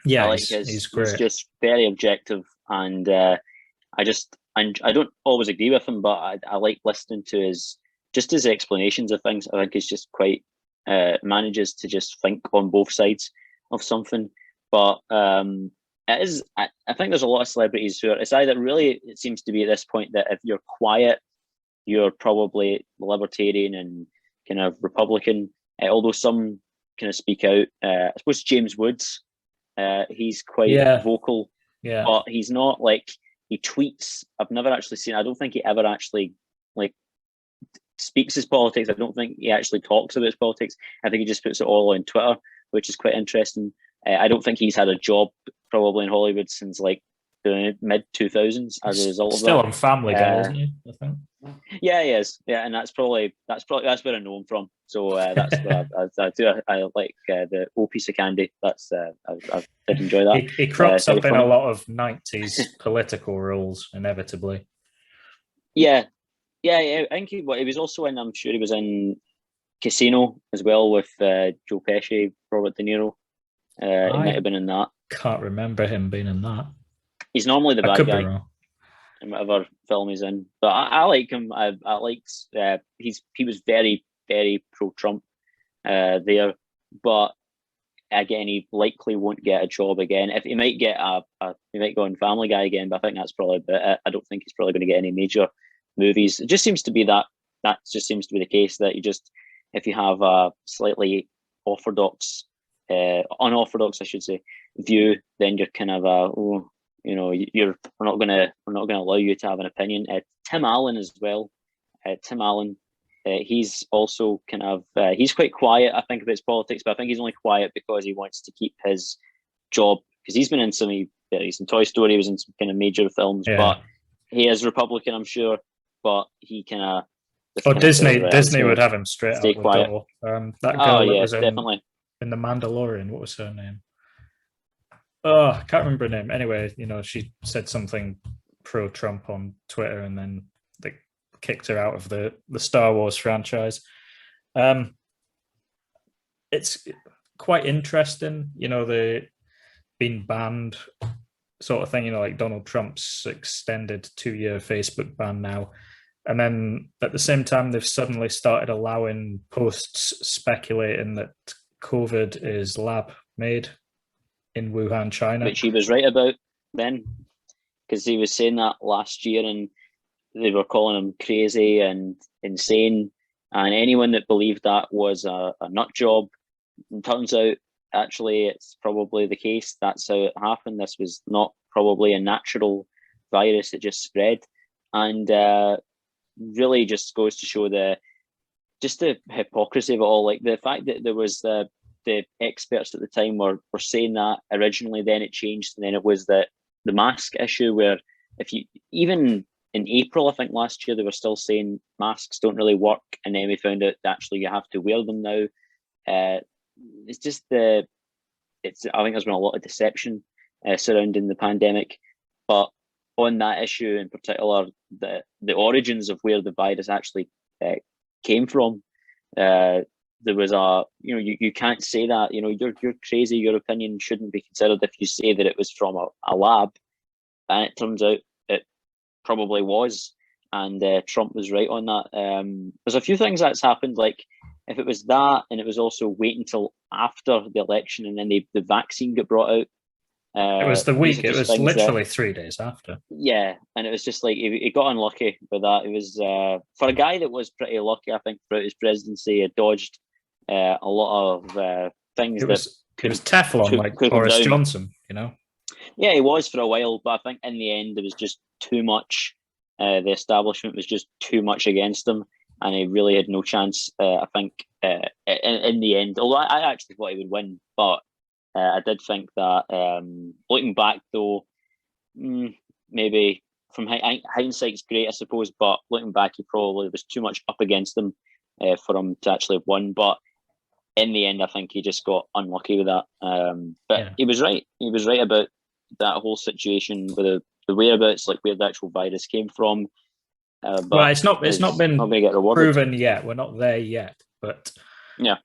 [SPEAKER 10] Yeah,
[SPEAKER 11] I like
[SPEAKER 10] he's great.
[SPEAKER 11] He's just very objective, and I don't always agree with him, but I like listening to his explanations of things. I think he's just quite manages to just think on both sides of something. But it is. I think there's a lot of celebrities who are. It seems to be at this point that if you're quiet, you're probably libertarian and kind of Republican. Although some kind of speak out. I suppose James Woods. He's quite vocal, but he's not like, he tweets. I've never actually seen. I don't think he ever actually speaks his politics. I don't think he actually talks about his politics. I think he just puts it all on Twitter, which is quite interesting. I don't think he's had a job probably in Hollywood since like the mid 2000s as a result of
[SPEAKER 10] Still
[SPEAKER 11] that.
[SPEAKER 10] on Family Guy, isn't he? I think.
[SPEAKER 11] Yeah, he is. Yeah, and that's where I know him from. So that's where I like the old piece of candy. That's I did enjoy that.
[SPEAKER 10] He crops up in
[SPEAKER 11] funny.
[SPEAKER 10] a lot of 90s political roles, inevitably.
[SPEAKER 11] Yeah. I think he was also in. I'm sure he was in Casino as well with Joe Pesci, Robert De Niro. He might have been in that.
[SPEAKER 10] Can't remember him being in that.
[SPEAKER 11] He's normally the
[SPEAKER 10] I
[SPEAKER 11] bad
[SPEAKER 10] could
[SPEAKER 11] guy
[SPEAKER 10] be wrong.
[SPEAKER 11] in whatever film he's in, but I like him. I liked. He was very, very pro-Trump there, but again, he likely won't get a job again. If he might get he might go on Family Guy again, but I think that's probably about it. I don't think he's probably going to get any major movies. It just seems to be that just seems to be the case, that you just, if you have a slightly unorthodox, I should say, view, then you're kind of we're not gonna allow you to have an opinion. Tim Allen as well. Tim Allen, he's also kind of he's quite quiet, I think, about his politics, but I think he's only quiet because he wants to keep his job, because he's been in he's in Toy Story, he was in some kind of major films, but he is Republican, I'm sure, but he kind of
[SPEAKER 10] Disney would have him straight
[SPEAKER 11] stay
[SPEAKER 10] out
[SPEAKER 11] quiet.
[SPEAKER 10] the door. That girl that was
[SPEAKER 11] definitely
[SPEAKER 10] in The Mandalorian, what was her name? Oh, I can't remember her name. Anyway, she said something pro-Trump on Twitter, and then they kicked her out of the Star Wars franchise. It's quite interesting, the being banned sort of thing, like Donald Trump's extended 2-year Facebook ban now. And then at the same time, they've suddenly started allowing posts speculating that COVID is lab made in Wuhan, China.
[SPEAKER 11] Which he was right about then, because he was saying that last year, and they were calling him crazy and insane. And anyone that believed that was a nut job. And turns out, actually, it's probably the case. That's how it happened. This was not probably a natural virus that just spread. And really just goes to show the hypocrisy of it all. Like the fact that there was the experts at the time were saying that originally, then it changed, and then it was the mask issue, where if you, even in April, I think last year, they were still saying masks don't really work, and then we found out that actually you have to wear them now. It's just I think there's been a lot of deception surrounding the pandemic, but on that issue in particular, the origins of where the virus actually came from, there was you can't say that, you're crazy, your opinion shouldn't be considered if you say that it was from a lab, and it turns out it probably was, and Trump was right on that. There's a few things that's happened, like if it was that, and it was also wait until after the election, and then the vaccine got brought out.
[SPEAKER 10] It was the week. It was literally 3 days after.
[SPEAKER 11] Yeah, and it was just like he got unlucky with that. It was for a guy that was pretty lucky, I think, throughout his presidency. He dodged a lot of things. It was
[SPEAKER 10] Teflon, like Boris Johnson,
[SPEAKER 11] Yeah, he was for a while, but I think in the end, it was just too much. The establishment was just too much against him, and he really had no chance. I think in the end, although I actually thought he would win, but. I did think that, looking back though, maybe from hindsight's great, I suppose, but looking back, he probably was too much up against him for him to actually have won. But in the end, I think he just got unlucky with that. But he was right. He was right about that whole situation with the whereabouts, like where the actual virus came from.
[SPEAKER 10] But it's not been proven yet. We're not there yet. But
[SPEAKER 11] yeah.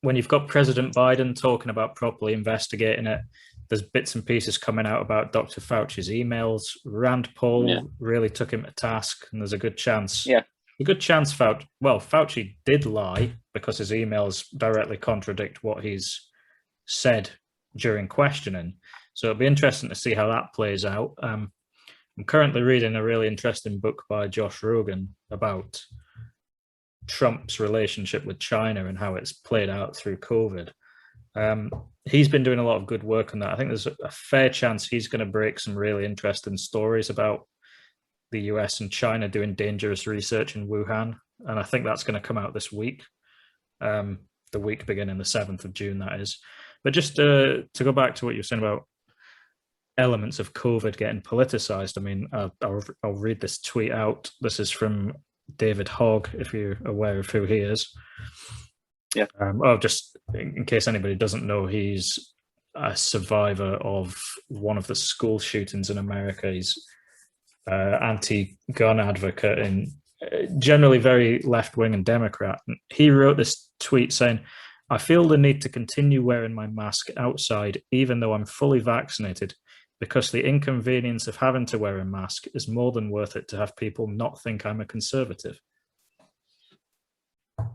[SPEAKER 10] When you've got President Biden talking about properly investigating it, there's bits and pieces coming out about Dr. Fauci's emails. Rand Paul really took him to task, and there's a good chance.
[SPEAKER 11] Yeah.
[SPEAKER 10] A good chance Fauci did lie, because his emails directly contradict what he's said during questioning. So it'll be interesting to see how that plays out. I'm currently reading a really interesting book by Josh Rogan about Trump's relationship with China and how it's played out through COVID. He's been doing a lot of good work on that. I think there's a fair chance he's going to break some really interesting stories about the US and China doing dangerous research in Wuhan. And I think that's going to come out this week, the week beginning the 7th of June, that is. But just to go back to what you were saying about elements of COVID getting politicized. I mean, I'll read this tweet out. This is from David Hogg, if you're aware of who he is.
[SPEAKER 11] Yeah.
[SPEAKER 10] Just in case anybody doesn't know, he's a survivor of one of the school shootings in America. He's anti-gun advocate and generally very left-wing and Democrat. And he wrote this tweet saying, "I feel the need to continue wearing my mask outside, even though I'm fully vaccinated, because the inconvenience of having to wear a mask is more than worth it to have people not think I'm a conservative."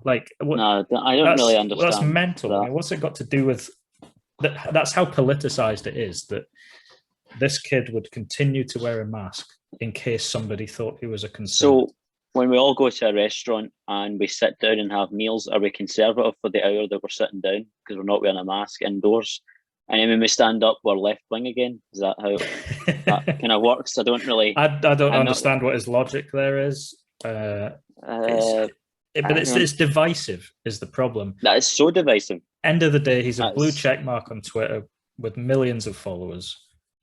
[SPEAKER 10] Like, what,
[SPEAKER 11] no, I don't really understand.
[SPEAKER 10] That's mental. I mean, what's it got to do with that? That's how politicized it is, that this kid would continue to wear a mask in case somebody thought he was a conservative. So
[SPEAKER 11] when we all go to a restaurant and we sit down and have meals, are we conservative for the hour that we're sitting down because we're not wearing a mask indoors? And then when we stand up, we're left wing again. Is that how that kind of works? I don't really.
[SPEAKER 10] I don't understand what his logic there is. But it's divisive is the problem.
[SPEAKER 11] That is so divisive.
[SPEAKER 10] End of the day, he's a blue check mark on Twitter with millions of followers,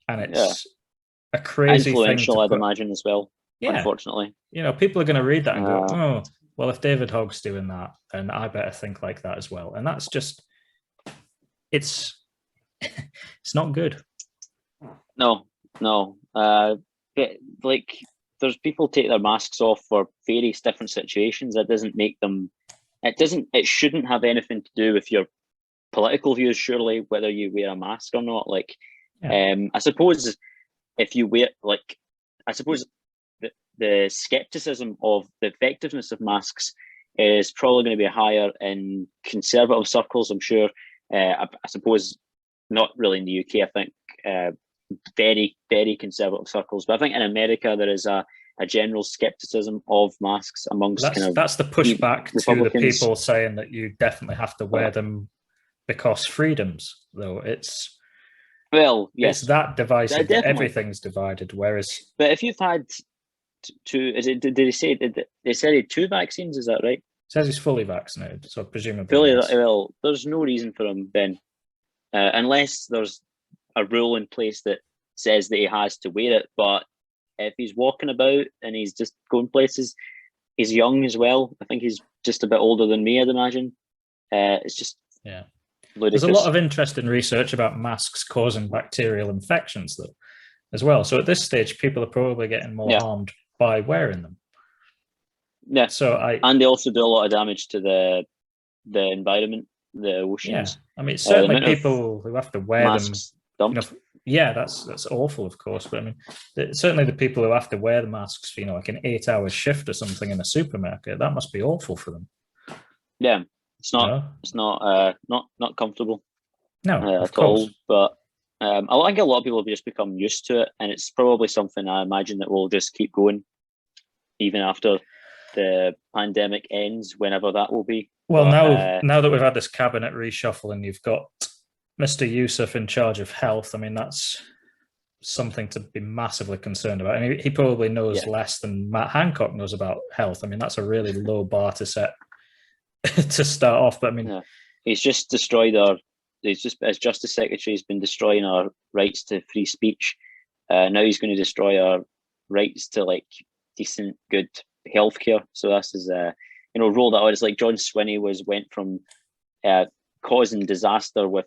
[SPEAKER 10] and it's a crazy
[SPEAKER 11] influential,
[SPEAKER 10] thing.
[SPEAKER 11] I'd imagine as well. Yeah. Unfortunately,
[SPEAKER 10] people are going to read that and go, "Oh, well, if David Hogg's doing that, then I better think like that as well." And that's just, it's not good. No.
[SPEAKER 11] Like, there's people take their masks off for various different situations. That doesn't make them. It shouldn't have anything to do with your political views. Surely, whether you wear a mask or not. Like, I suppose if you wear, like, I suppose the skepticism of the effectiveness of masks is probably going to be higher in conservative circles. I'm sure. I suppose not really in the UK. I think. Very, very conservative circles, but I think in America there is a general skepticism of masks amongst
[SPEAKER 10] that's the pushback to the people saying that you definitely have to wear them because freedoms, though it's it's that divisive that everything's divided. Whereas,
[SPEAKER 11] but if you've had two, did they say they said he had 2 vaccines? Is that right?
[SPEAKER 10] It says he's fully vaccinated, so presumably
[SPEAKER 11] fully. Well, there's no reason for him then, unless there's a rule in place that says that he has to wear it. But if he's walking about and he's just going places, he's young as well. I think he's just a bit older than me, I'd imagine. It's just ludicrous. There's
[SPEAKER 10] a lot of interest in research about masks causing bacterial infections, though, as well. So at this stage, people are probably getting more harmed by wearing them.
[SPEAKER 11] Yeah.
[SPEAKER 10] And
[SPEAKER 11] they also do a lot of damage to the environment, the oceans.
[SPEAKER 10] Yeah. I mean, certainly people who have to wear them. That's awful, of course. But I mean, certainly the people who have to wear the masks for like an 8-hour shift or something in a supermarket, that must be awful for them.
[SPEAKER 11] Yeah, it's not. It's not comfortable.
[SPEAKER 10] No,
[SPEAKER 11] at all. But I think a lot of people have just become used to it, and it's probably something I imagine that will just keep going even after the pandemic ends, whenever that will be.
[SPEAKER 10] Well, now that we've had this cabinet reshuffle and you've got Mr. Yusuf in charge of health, I mean, that's something to be massively concerned about. And he probably knows less than Matt Hancock knows about health. I mean, that's a really low bar to set to start off. But I mean,
[SPEAKER 11] he's just destroyed as Justice Secretary, he's been destroying our rights to free speech. Now he's going to destroy our rights to like decent, good healthcare. So that's his, role that out. It's like John Swinney went from causing disaster with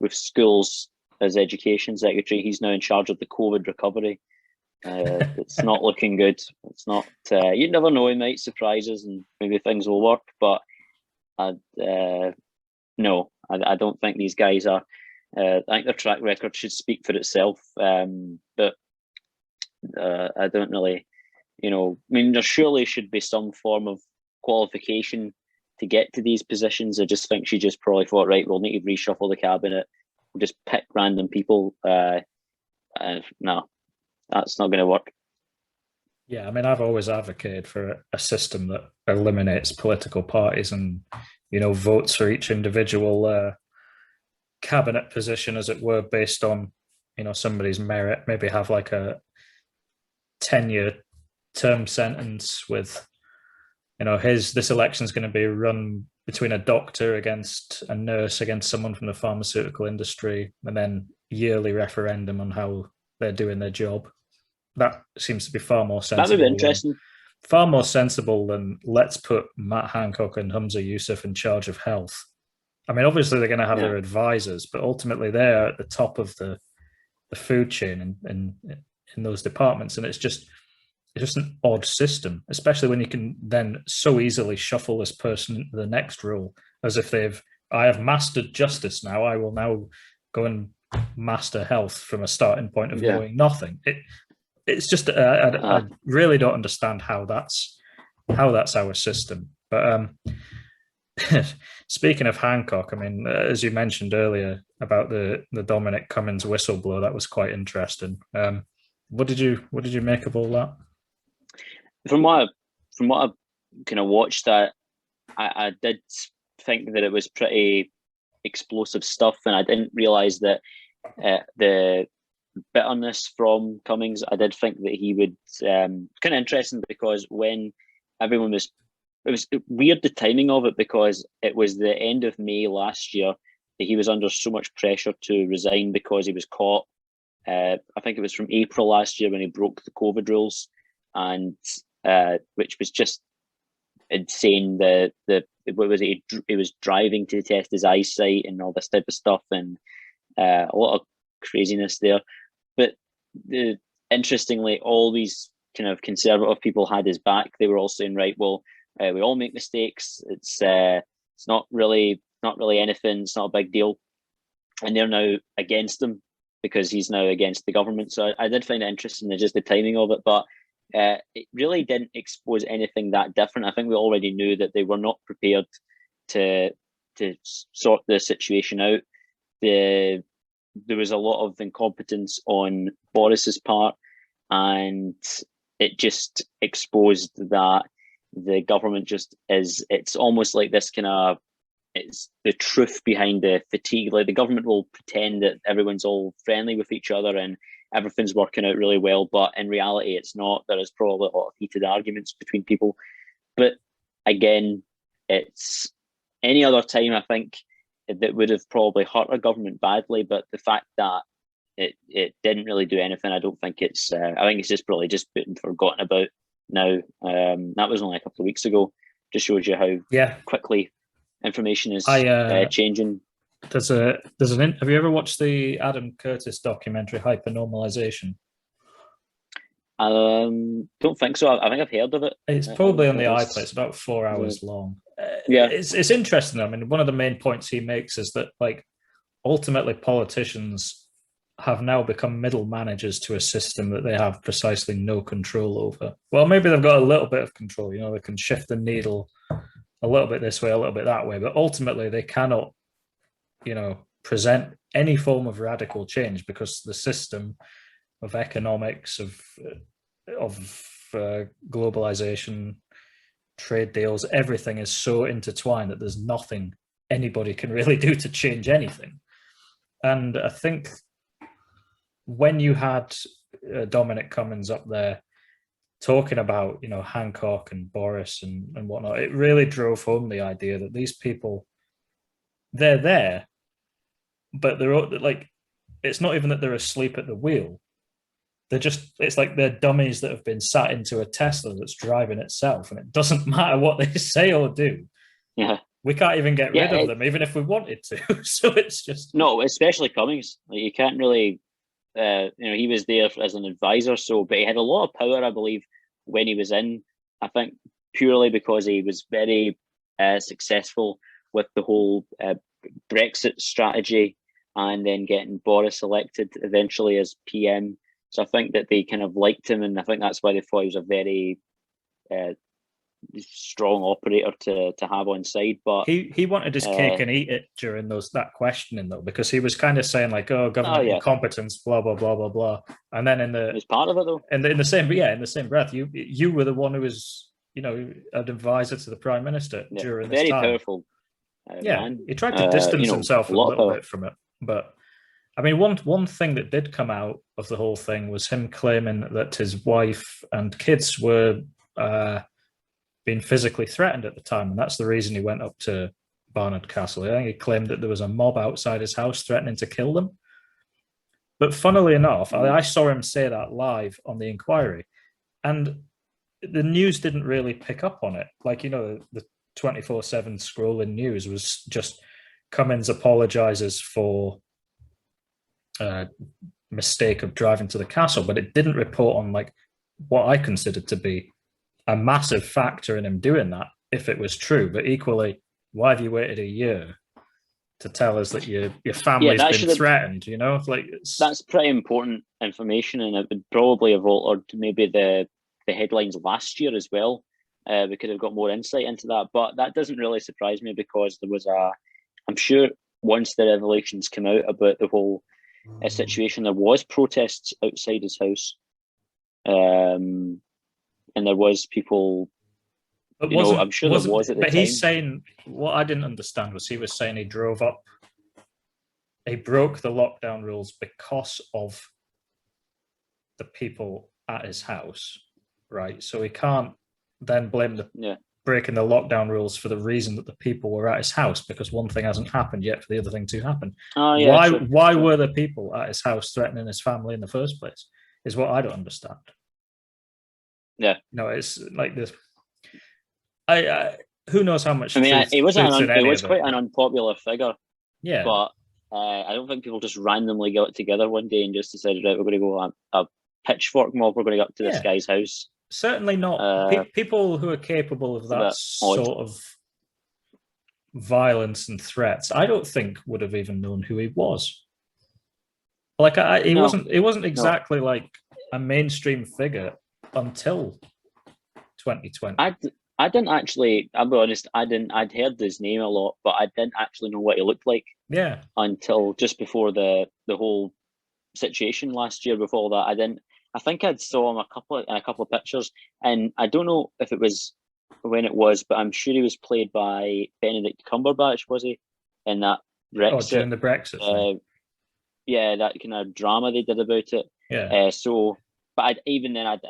[SPEAKER 11] schools as education secretary. He's now in charge of the COVID recovery. It's not looking good. It's not. You never know. He might surprise us, and maybe things will work. But no, I don't think these guys are. I think their track record should speak for itself. But I don't really. I mean, there surely should be some form of qualification to get to these positions. I just think she just probably thought, right, we'll need to reshuffle the cabinet. We'll just pick random people. No, that's not going to work.
[SPEAKER 10] Yeah, I mean, I've always advocated for a system that eliminates political parties and, votes for each individual cabinet position, as it were, based on, somebody's merit. Maybe have like a 10-year term sentence with, this election is going to be run between a doctor against a nurse against someone from the pharmaceutical industry, and then yearly referendum on how they're doing their job. That seems to be far more sensible.
[SPEAKER 11] That would be interesting.
[SPEAKER 10] Far more sensible than let's put Matt Hancock and Humza Yousaf in charge of health. I mean, obviously they're going to have their advisors, but ultimately they're at the top of the food chain in those departments, and it's just an odd system, especially when you can then so easily shuffle this person into the next role, as if I have mastered justice now. I will now go and master health from a starting point of knowing nothing. It's just I really don't understand how that's our system. But speaking of Hancock, I mean, as you mentioned earlier about the Dominic Cummings whistleblower, that was quite interesting. What did you make of all that?
[SPEAKER 11] From what I kind of watched, I did think that it was pretty explosive stuff, and I didn't realise that the bitterness from Cummings. I did think that he would kind of interesting, because when everyone was, it was weird the timing of it, because it was the end of May last year that he was under so much pressure to resign because he was caught. I think it was from April last year when he broke the COVID rules, and which was just insane. What was it? He was driving to test his eyesight and all this type of stuff, and a lot of craziness there. But interestingly, all these kind of conservative people had his back. They were all saying, right, well, we all make mistakes. It's not really anything. It's not a big deal. And they're now against him because he's now against the government. So I did find it interesting, just the timing of it. But it really didn't expose anything that different. I think we already knew that they were not prepared to sort the situation out. There was a lot of incompetence on Boris's part, and it just exposed that the government just is, it's almost like this kind of, it's the truth behind the fatigue. Like the government will pretend that everyone's all friendly with each other and everything's working out really well, but in reality it's not. There is probably a lot of heated arguments between people. But again, it's any other time I think that would have probably hurt a government badly, but the fact that it didn't really do anything, I don't think it's I think it's just probably just been forgotten about now. That was only a couple of weeks ago. Just shows you how quickly information is changing.
[SPEAKER 10] Have you ever watched the Adam Curtis documentary Hypernormalization?
[SPEAKER 11] Don't think so. I think I've heard of it.
[SPEAKER 10] It's probably on the iPlayer. It's about 4 hours long. It's interesting. I mean, one of the main points he makes is that, like, ultimately politicians have now become middle managers to a system that they have precisely no control over. Well, maybe they've got a little bit of control. You know, they can shift the needle a little bit this way, a little bit that way, but ultimately they cannot, you know, present any form of radical change because the system of economics, of globalization, trade deals, everything is so intertwined that there's nothing anybody can really do to change anything. And I think when you had Dominic Cummings up there talking about, you know, Hancock and Boris and whatnot, it really drove home the idea that these people, they're there, but they're like, it's not even that they're asleep at the wheel. They're just, it's like they're dummies that have been sat into a Tesla that's driving itself, and it doesn't matter what they say or do.
[SPEAKER 11] Yeah.
[SPEAKER 10] We can't even get rid of them, even if we wanted to. So it's just...
[SPEAKER 11] No, especially Cummings. Like, you can't really... you know, he was there as an advisor, but he had a lot of power, I believe, when he was in. I think purely because he was very successful with the whole Brexit strategy, and then getting Boris elected eventually as PM. So I think that they kind of liked him, and I think that's why they thought he was a very strong operator to have on side. But
[SPEAKER 10] he wanted his cake and eat it during that questioning, though, because he was kind of saying like, "Oh, government incompetence, blah blah blah blah blah," and then it
[SPEAKER 11] was part of it though.
[SPEAKER 10] And in the same breath, you were the one who was, you know, an advisor to the Prime Minister during this time.
[SPEAKER 11] Very powerful. Man.
[SPEAKER 10] He tried to distance himself a little bit from it, but I mean, one thing that did come out of the whole thing was him claiming that his wife and kids were being physically threatened at the time, and that's the reason he went up to Barnard Castle. I think he claimed that there was a mob outside his house threatening to kill them. But funnily enough, I saw him say that live on the inquiry, and the news didn't really pick up on it. Like, you know, the 24/7 scrolling news was just Cummins apologizes for mistake of driving to the castle, but it didn't report on like what I considered to be a massive factor in him doing that, if it was true. But equally, why have you waited a year to tell us that your family's been threatened? You know, like
[SPEAKER 11] that's pretty important information, and it would probably have altered maybe the headlines last year as well. We could have got more insight into that, but that doesn't really surprise me, because there was I'm sure once the revelations came out about the whole situation, there was protests outside his house, and there was people. I'm sure there was at the time.
[SPEAKER 10] But he's saying, what I didn't understand was he was saying he broke the lockdown rules because of the people at his house, right? So he can't then blame the breaking the lockdown rules for the reason that the people were at his house, because one thing hasn't happened yet for the other thing to happen. Why were the people at his house threatening his family in the first place is what I don't understand.
[SPEAKER 11] Yeah.
[SPEAKER 10] No, it's like this. Who knows how much?
[SPEAKER 11] I mean, it was quite an unpopular figure.
[SPEAKER 10] Yeah.
[SPEAKER 11] But I don't think people just randomly got together one day and just decided, right, we're going to go a pitchfork mob. We're going to go up to this guy's house.
[SPEAKER 10] Certainly not. People who are capable of that sort of violence and threats, I don't think would have even known who he was. Like, he wasn't exactly like a mainstream figure until 2020.
[SPEAKER 11] I didn't actually. I'll be honest. I'd heard his name a lot, but I didn't actually know what he looked like.
[SPEAKER 10] Yeah. Until
[SPEAKER 11] just before the whole situation last year. Before that, I think I'd saw him a couple of pictures, and I don't know if it was when it was, but I'm sure he was played by Benedict Cumberbatch, was he? In that Brexit.
[SPEAKER 10] During the Brexit thing.
[SPEAKER 11] Yeah, that kind of drama they did about it.
[SPEAKER 10] Yeah.
[SPEAKER 11] But I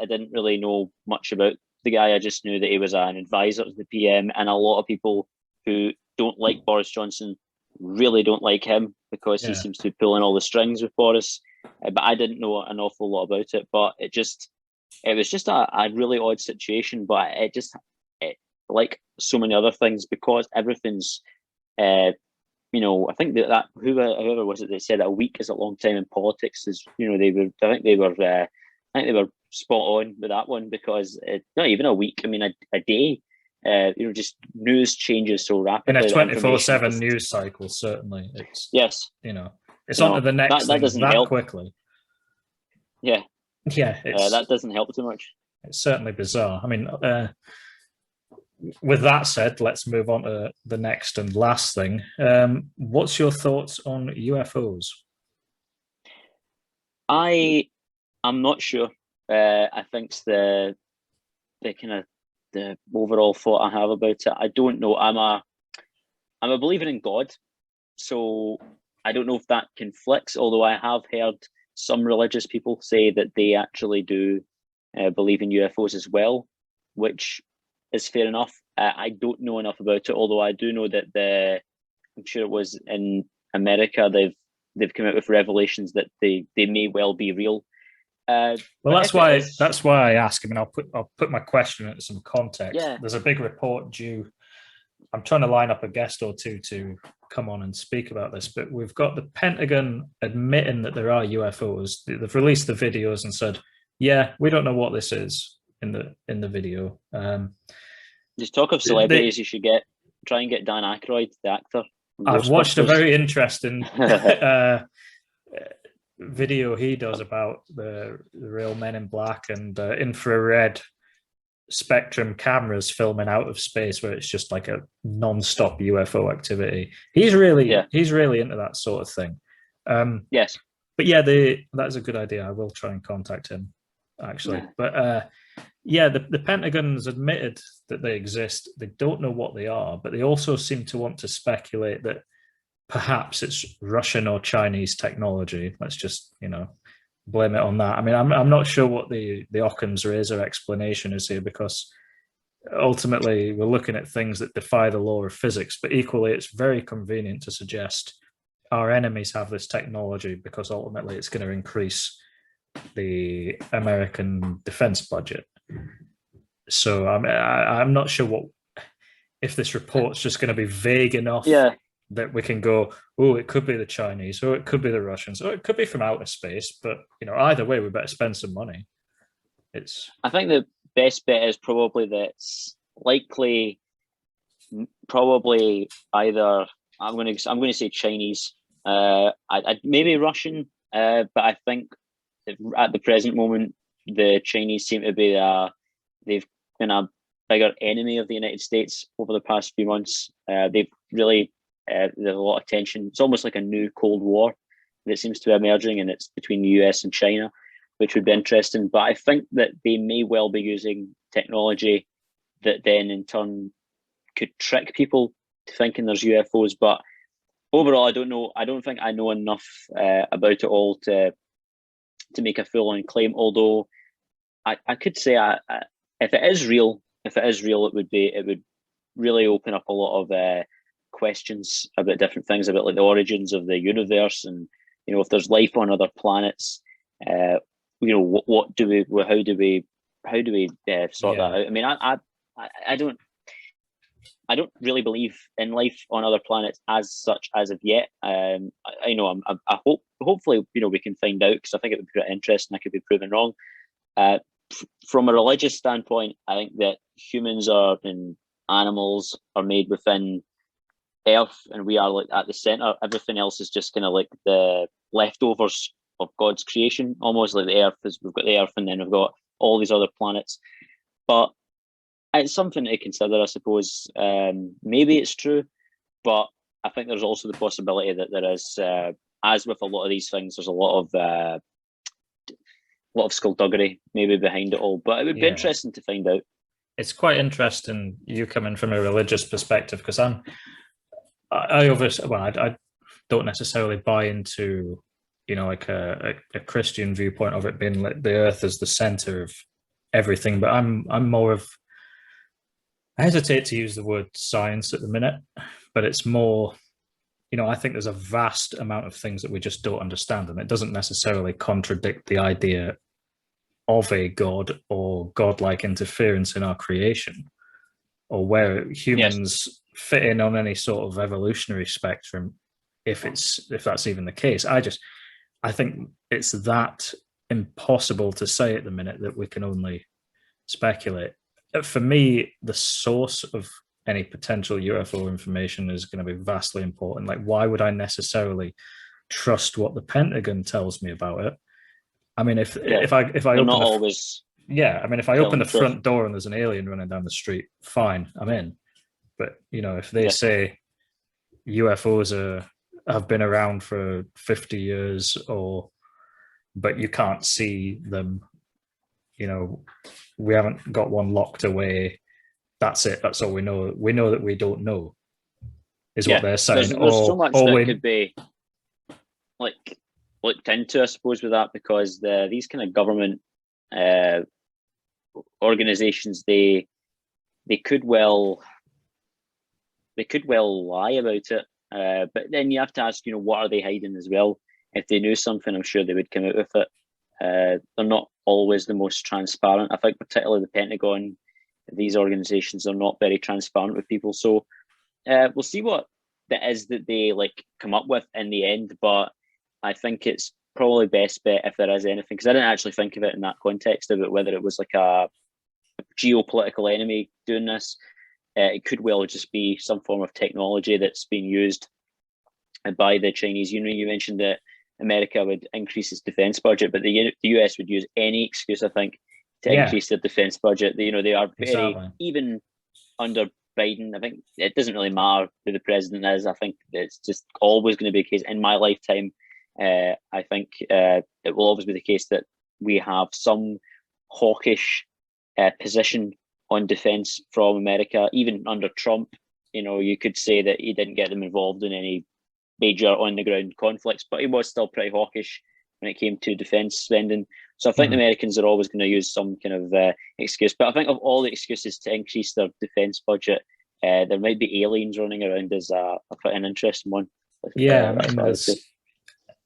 [SPEAKER 11] didn't really know much about the guy. I just knew that he was an advisor to the PM, and a lot of people who don't like Boris Johnson really don't like him, because he seems to be pulling all the strings with Boris. But I didn't know an awful lot about it. But it was just a really odd situation. But it like so many other things, because everything's, I think that whoever was it that said that a week is a long time in politics is, I think they were spot on with that one, because not even a week. I mean, a day. Just news changes so rapidly.
[SPEAKER 10] In a 24/7 news cycle, certainly. It's it's on to the next thing that help. Quickly.
[SPEAKER 11] Yeah.
[SPEAKER 10] Yeah.
[SPEAKER 11] That doesn't help too much.
[SPEAKER 10] It's certainly bizarre. I mean, with that said, let's move on to the next and last thing. What's your thoughts on UFOs?
[SPEAKER 11] I'm not sure. I think the kind of the overall thought I have about it, I don't know. I'm a believer in God, so I don't know if that conflicts. Although I have heard some religious people say that they actually do believe in UFOs as well, which is fair enough. I don't know enough about it, although I do know that I'm sure it was in America, they've come out with revelations that they may well be real.
[SPEAKER 10] Well, that's why I ask. I mean, I'll put my question into some context.
[SPEAKER 11] Yeah.
[SPEAKER 10] There's a big report due. I'm trying to line up a guest or two to come on and speak about this, but we've got the Pentagon admitting that there are UFOs. They've released the videos and said, "Yeah, we don't know what this is." In the video,
[SPEAKER 11] just talk of celebrities. You should try and get Dan Aykroyd, the actor.
[SPEAKER 10] I've watched a very interesting video he does about the real Men in Black and infrared spectrum cameras filming out of space, where it's just like a non-stop UFO activity. He's really into that sort of thing.
[SPEAKER 11] Yes,
[SPEAKER 10] but that's a good idea. I will try and contact him actually. But the Pentagon's admitted that they exist. They don't know what they are, but they also seem to want to speculate that perhaps it's Russian or Chinese technology. Let's just, blame it on that. I mean, I'm not sure what the Occam's razor explanation is here, because ultimately we're looking at things that defy the law of physics, but equally it's very convenient to suggest our enemies have this technology because ultimately it's going to increase the American defense budget. So I'm not sure if this report's just going to be vague enough that we can go, oh, it could be the Chinese, or it could be the Russians, or it could be from outer space. But either way, we better spend some money.
[SPEAKER 11] I think the best bet is probably that it's likely, probably either I'm going to say Chinese, maybe Russian, but I think at the present moment the Chinese seem to be they've been a bigger enemy of the United States over the past few months. They've really there's a lot of tension. It's almost like a new Cold War that seems to be emerging, and it's between the US and China, which would be interesting. But I think that they may well be using technology that then in turn could trick people to thinking there's UFOs. But overall, I don't know. I don't think I know enough about it all to make a full-on claim. Although I could say if it is real, it would really open up a lot of questions about different things, about like the origins of the universe, and if there's life on other planets. How do we sort that out? I mean, I don't really believe in life on other planets as such as of yet. I hope hopefully we can find out, because I think it would be quite interesting. I could be proven wrong. From a religious standpoint, I think that humans and animals are made within Earth, and we are like at the center. Everything else is just kind of like the leftovers of God's creation, almost like the Earth is. We've got the Earth, and then we've got all these other planets. But it's something to consider, I suppose. Maybe it's true, but I think there's also the possibility that there is, as with a lot of these things, there's a lot of skullduggery maybe behind it all. But it would be interesting to find out.
[SPEAKER 10] It's quite interesting you coming from a religious perspective, because I don't necessarily buy into like a Christian viewpoint of it being like the Earth is the center of everything. But I'm more of, I hesitate to use the word science at the minute, but it's more, I think there's a vast amount of things that we just don't understand, and it doesn't necessarily contradict the idea of a god or godlike interference in our creation, or where humans fit in on any sort of evolutionary spectrum, if that's even the case. I think it's that impossible to say at the minute that we can only speculate. For me, the source of any potential UFO information is going to be vastly important. Like, why would I necessarily trust what the Pentagon tells me about it? I mean, if I open
[SPEAKER 11] not always.
[SPEAKER 10] Yeah, I mean, if I open the front door and there's an alien running down the street, fine, I'm in. But if they say UFOs have been around for 50 years, but you can't see them, we haven't got one locked away. That's it. That's all we know. We know that we don't know, is what they're saying.
[SPEAKER 11] There's so much that could be looked into, I suppose, with that, because these kind of government organizations, they could well lie about it. But then you have to ask, what are they hiding as well? If they knew something, I'm sure they would come out with it. They're not always the most transparent. I think particularly the Pentagon, these organizations are not very transparent with people. So we'll see what it is that they come up with in the end. But I think it's probably best bet if there is anything, because I didn't actually think of it in that context about whether it was like a geopolitical enemy doing this. It could well just be some form of technology that's being used by the Chinese. You mentioned that America would increase its defense budget, but the US would use any excuse, I think, to increase their defense budget. They are very, even under Biden, I think it doesn't really matter who the president is. I think it's just always going to be the case in my lifetime. I think it will always be the case that we have some hawkish position on defense from America. Even under Trump, you could say that he didn't get them involved in any major on-the-ground conflicts, but he was still pretty hawkish when it came to defense spending. So I think the Americans are always going to use some kind of excuse. But I think of all the excuses to increase their defense budget, there might be aliens running around as quite an interesting one.
[SPEAKER 10] Yeah, I mean,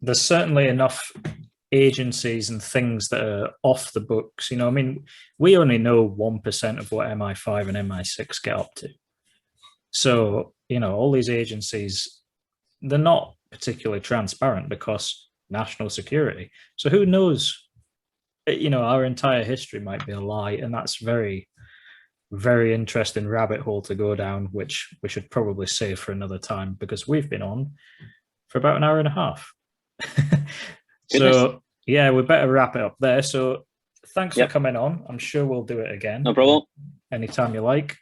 [SPEAKER 10] there's certainly enough agencies and things that are off the books. You know, I mean, we only know 1% of what MI5 and MI6 get up to. So, you know, all these agencies, they're not particularly transparent because national security. So who knows? You know, our entire history might be a lie, and that's very, very interesting rabbit hole to go down, which we should probably save for another time because we've been on for about an hour and a half. So yeah, we better wrap it up there. So thanks for coming on. I'm sure we'll do it again.
[SPEAKER 11] No problem.
[SPEAKER 10] Anytime you like.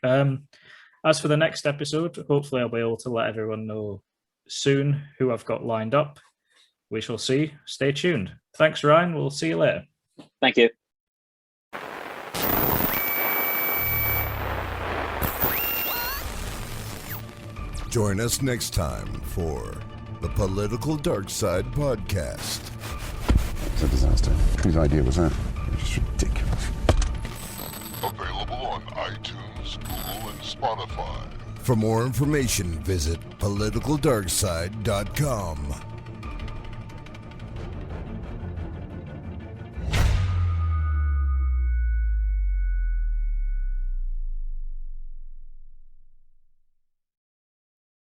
[SPEAKER 10] As for the next episode, hopefully I'll be able to let everyone know soon who I've got lined up. We shall see. Stay tuned. Thanks, Ryan. We'll see you later.
[SPEAKER 11] Thank you.
[SPEAKER 9] Join us next time for the Political Dark Side Podcast.
[SPEAKER 8] It's a disaster. Whose idea was that? It's just ridiculous.
[SPEAKER 1] Available on iTunes, Google, and Spotify.
[SPEAKER 9] For more information, visit politicaldarkside.com.